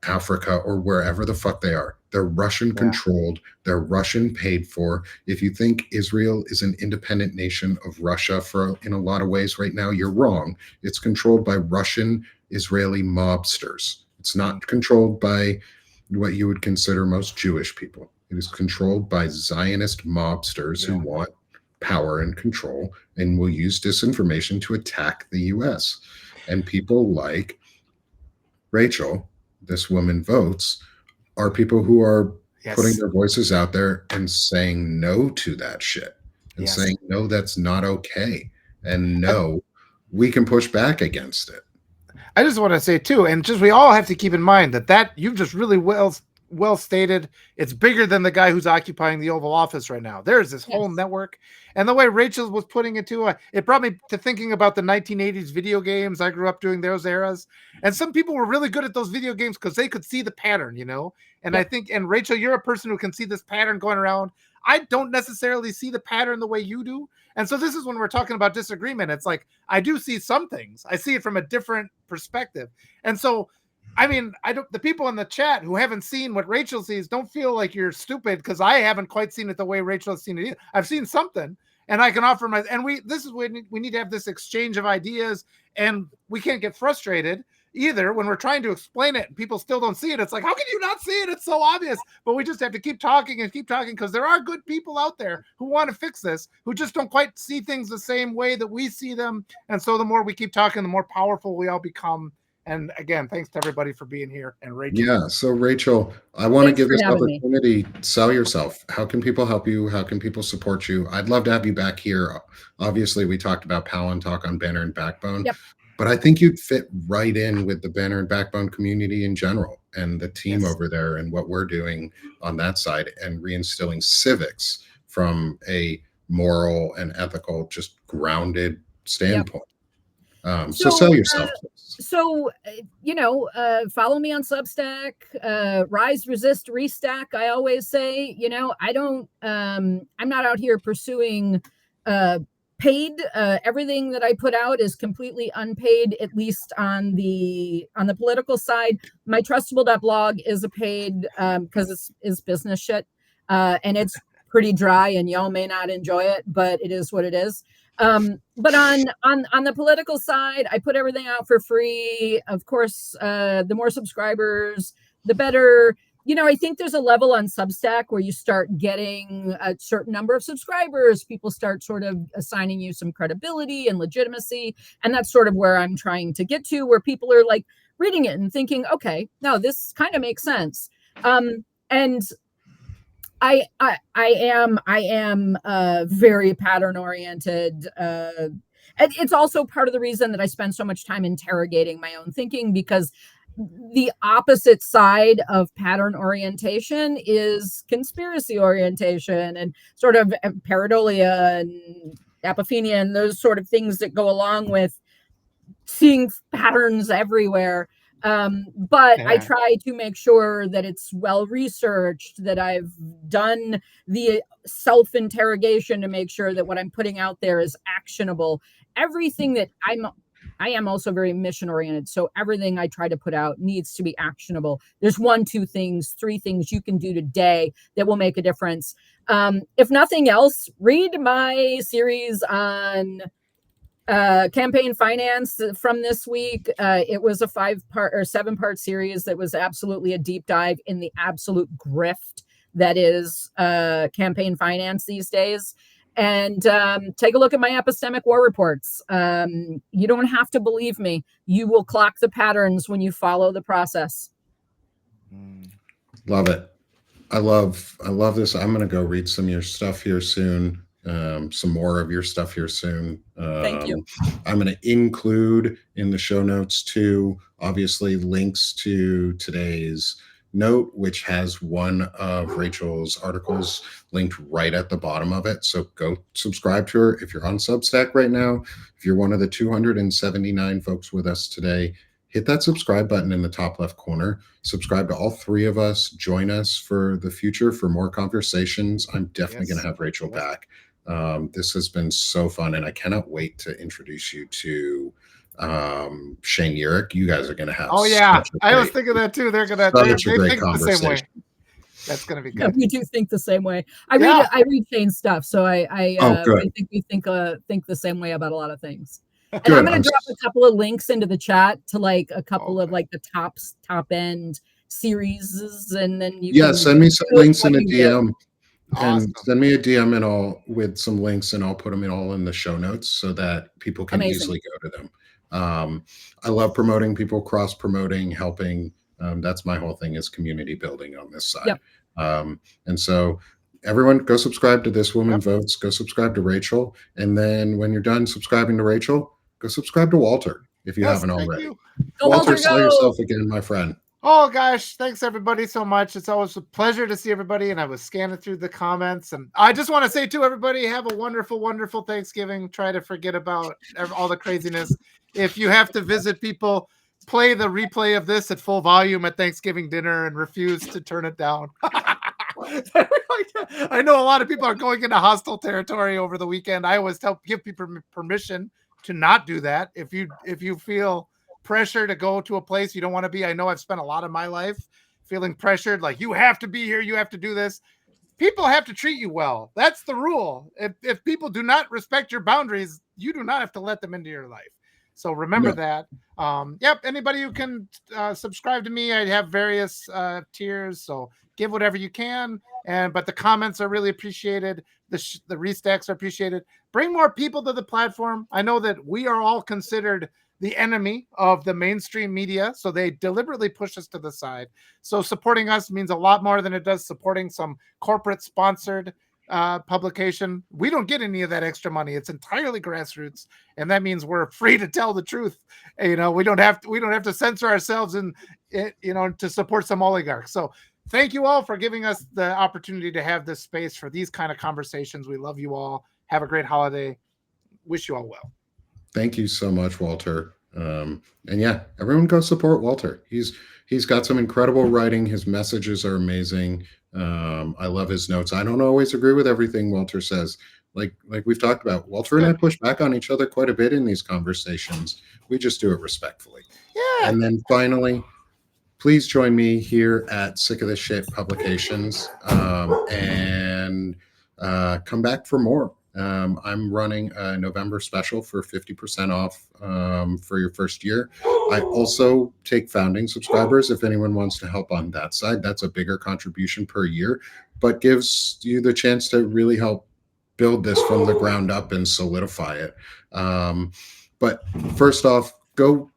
Africa or wherever the fuck they are. They're Russian controlled. They're Russian paid for. If you think Israel is an independent nation of Russia in a lot of ways right now, you're wrong. It's controlled by Russian Israeli mobsters. It's not controlled by what you would consider most Jewish people. It is controlled by Zionist mobsters who want power and control and will use disinformation to attack the US. And people like Rachel, this woman votes, are people who are putting their voices out there and saying no to that shit and saying, no, that's not okay. And no, we can push back against it. I just want to say too, and just we all have to keep in mind that you've just really well stated. It's bigger than the guy who's occupying the Oval Office right now. There's this whole network, and the way Rachel was putting it too, it brought me to thinking about the 1980s video games. I grew up during those eras, and some people were really good at those video games because they could see the pattern, And I think, and Rachel, you're a person who can see this pattern going around. I don't necessarily see the pattern the way you do. And so this is when we're talking about disagreement. It's like, I do see some things. I see it from a different perspective. And so, I mean, the people in the chat who haven't seen what Rachel sees, don't feel like you're stupid, because I haven't quite seen it the way Rachel has seen it either. I've seen something. and I can offer this is when we need to have this exchange of ideas, and we can't get frustrated either when we're trying to explain it and people still don't see it. It's like, how can you not see it? It's so obvious. But we just have to keep talking because there are good people out there who want to fix this, who just don't quite see things the same way that we see them. And so the more we keep talking, the more powerful we all become. And again, thanks to everybody for being here. And Rachel. Yeah. So Rachel, I want to give this opportunity. Sell yourself. How can people help you? How can people support you? I'd love to have you back here. Obviously, we talked about Pal and Talk on Banner and Backbone. Yep. But I think you'd fit right in with the Banner and Backbone community in general and the team over there and what we're doing on that side and reinstilling civics from a moral and ethical, just grounded standpoint. So sell yourself. Follow me on Substack, Rise, Resist, Restack. I always say, I'm not out here pursuing paid. Everything that I put out is completely unpaid, at least on the political side. My Trustable.blog is a paid because it's business shit, and it's pretty dry, and y'all may not enjoy it, but it is what it is. But on the political side, I put everything out for free. Of course, the more subscribers, the better. I think there's a level on Substack where you start getting a certain number of subscribers. People start sort of assigning you some credibility and legitimacy. And that's sort of where I'm trying to get to, where people are like reading it and thinking, okay, no, this kind of makes sense. And I am very pattern oriented. And it's also part of the reason that I spend so much time interrogating my own thinking, because the opposite side of pattern orientation is conspiracy orientation and sort of pareidolia and apophenia and those sort of things that go along with seeing patterns everywhere. But I try to make sure that it's well researched, that I've done the self-interrogation to make sure that what I'm putting out there is actionable. Everything that I am also very mission oriented. So everything I try to put out needs to be actionable. There's 1, 2 things, 3 things you can do today that will make a difference. If nothing else, read my series on campaign finance from this week. It was a 5-part or 7-part series that was absolutely a deep dive in the absolute grift that is campaign finance these days. And take a look at my epistemic war reports. You don't have to believe me. You will clock the patterns when you follow the process. Love it. I love this. I'm going to go read some of your stuff here soon. Some more of your stuff here soon. Thank you. I'm going to include in the show notes too, obviously, links to today's note, which has one of Rachel's articles linked right at the bottom of it. So go subscribe to her. If you're on Substack right now, if you're one of the 279 folks with us today, hit that subscribe button in the top left corner. Subscribe to all 3 of us. Join us for the future for more conversations. I'm definitely going to have Rachel back. This has been so fun, and I cannot wait to introduce you to Shane Urich. You guys are going to have. Oh yeah, I was thinking that too. They're going to they think the same way. That's going to be good. Yeah, we do think the same way. I read Shane's stuff, so I think we think the same way about a lot of things. And I'm going to drop a couple of links into the chat to like a couple of like the top end series, and then you can send me some links in a DM. And send me a DM and all with some links, and I'll put them all in the show notes so that people can easily go to them. I love promoting people, cross promoting, helping. That's my whole thing is community building on this side. Yep. And so everyone go subscribe to This Woman Votes, go subscribe to Rachel. And then when you're done subscribing to Rachel, go subscribe to Walter if you haven't already. Walter, sell yourself again, my friend. Oh gosh, thanks everybody so much. It's always a pleasure to see everybody. And I was scanning through the comments, and I just want to say to everybody, have a wonderful, wonderful Thanksgiving. Try to forget about all the craziness. If you have to visit people, play the replay of this at full volume at Thanksgiving dinner and refuse to turn it down. I know a lot of people are going into hostile territory over the weekend. I always give people permission to not do that. If you feel pressure to go to a place you don't want to be. I know I've spent a lot of my life feeling pressured, like you have to be here, you have to do this. people have to treat you well. That's the rule. If people do not respect your boundaries, you do not have to let them into your life. So remember that. Yep. Anybody who can subscribe to me, I have various tiers. So give whatever you can. But the comments are really appreciated. The restacks are appreciated. Bring more people to the platform. I know that we are all considered the enemy of the mainstream media, so they deliberately push us to the side. So supporting us means a lot more than it does supporting some corporate sponsored publication. We don't get any of that extra money. It's entirely grassroots, and that means we're free to tell the truth. We don't have to censor ourselves and to support some oligarchs. So thank you all for giving us the opportunity to have this space for these kind of conversations. We love you all. Have a great holiday. Wish you all well. Thank you so much, Walter. And yeah, everyone go support Walter. He's got some incredible writing. His messages are amazing. I love his notes. I don't always agree with everything Walter says. Like we've talked about, Walter and I push back on each other quite a bit in these conversations. We just do it respectfully. Yeah. And then finally, please join me here at Sick of This Shit Publications and come back for more. I'm running a November special for 50% off for your first year. I also take founding subscribers if anyone wants to help on that side. That's a bigger contribution per year, but gives you the chance to really help build this from the ground up and solidify it. But first off, go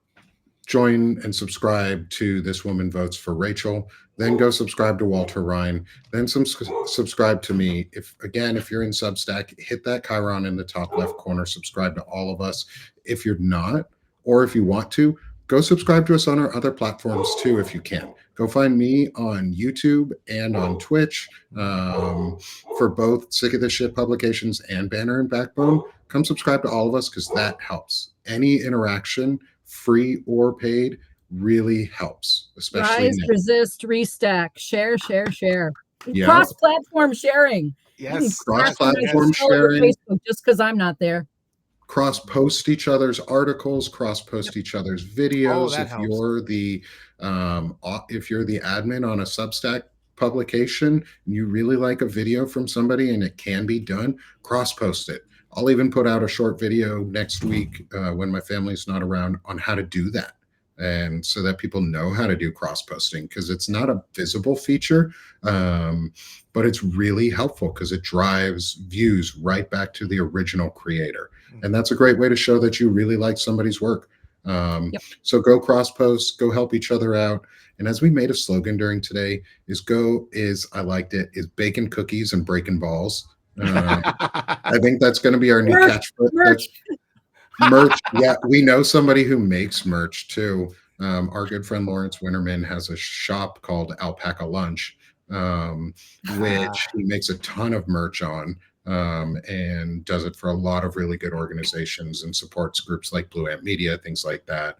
join and subscribe to This Woman Votes for Rachel. Then go subscribe to Walter Ryan. Then subscribe to me. If you're in Substack, hit that Chiron in the top left corner. Subscribe to all of us. If you're not, or if you want to, go subscribe to us on our other platforms too, if you can. Go find me on YouTube and on Twitch for both Sick of This Shit Publications and Banner and Backbone. Come subscribe to all of us because that helps. Any interaction, free or paid, really helps, especially Rise, now. resist, restack, share. Yeah. Cross-platform sharing. Yes. Cross-platform sharing. Facebook just because I'm not there. Cross-post each other's articles, cross-post each other's videos. That helps. If you're the admin on a Substack publication and you really like a video from somebody and it can be done, cross-post it. I'll even put out a short video next week when my family's not around on how to do that. And so that people know how to do cross-posting, because it's not a visible feature, but it's really helpful because it drives views right back to the original creator. And that's a great way to show that you really like somebody's work. So go cross-post, go help each other out. And as we made a slogan during today, I liked it, is bacon cookies and breaking balls. I think that's going to be our new catchphrase. Merch. Yeah, we know somebody who makes merch too. Our good friend Lawrence Winterman has a shop called Alpaca Lunch, which he makes a ton of merch on, and does it for a lot of really good organizations and supports groups like Blue Ant Media, things like that,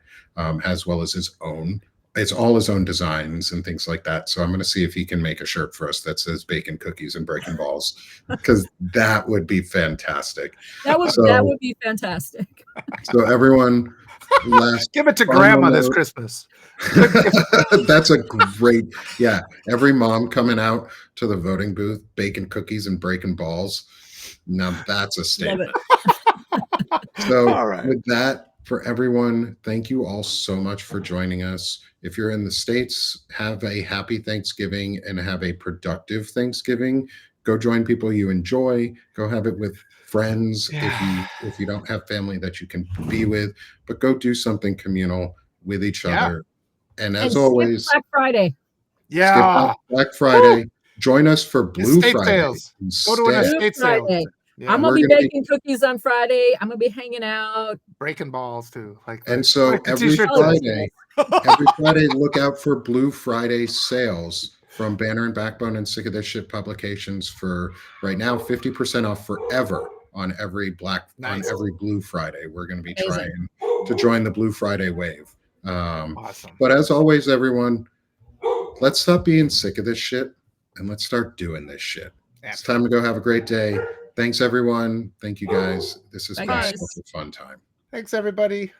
as well as his own. It's all his own designs and things like that. So I'm going to see if he can make a shirt for us that says bacon cookies and breaking balls, because that would be fantastic. That would be fantastic. So everyone, give it to grandma this Christmas. That's a great, yeah. Every mom coming out to the voting booth, bacon cookies and breaking balls. Now that's a statement. So with that, for everyone, thank you all so much for joining us. If you're in the States, have a happy Thanksgiving and have a productive Thanksgiving. Go join people you enjoy. Go have it with friends if you don't have family that you can be with, but go do something communal with each other. And as always, Black Friday. Yeah. Black Friday. Woo! Join us for Blue Friday. Sales. Go to an estate sale. Yeah. I'm gonna be baking cookies on Friday. I'm gonna be hanging out, breaking balls too. And so every Friday, look out for Blue Friday sales from Banner and Backbone and Sick of This Shit Publications for right now 50% off forever on every Blue Friday. We're going to be trying to join the Blue Friday wave. Awesome. But as always, everyone, let's stop being sick of this shit and let's start doing this shit. It's time to go have a great day. Thanks, everyone. Thank you, guys. This has been such a fun time. Thanks, everybody.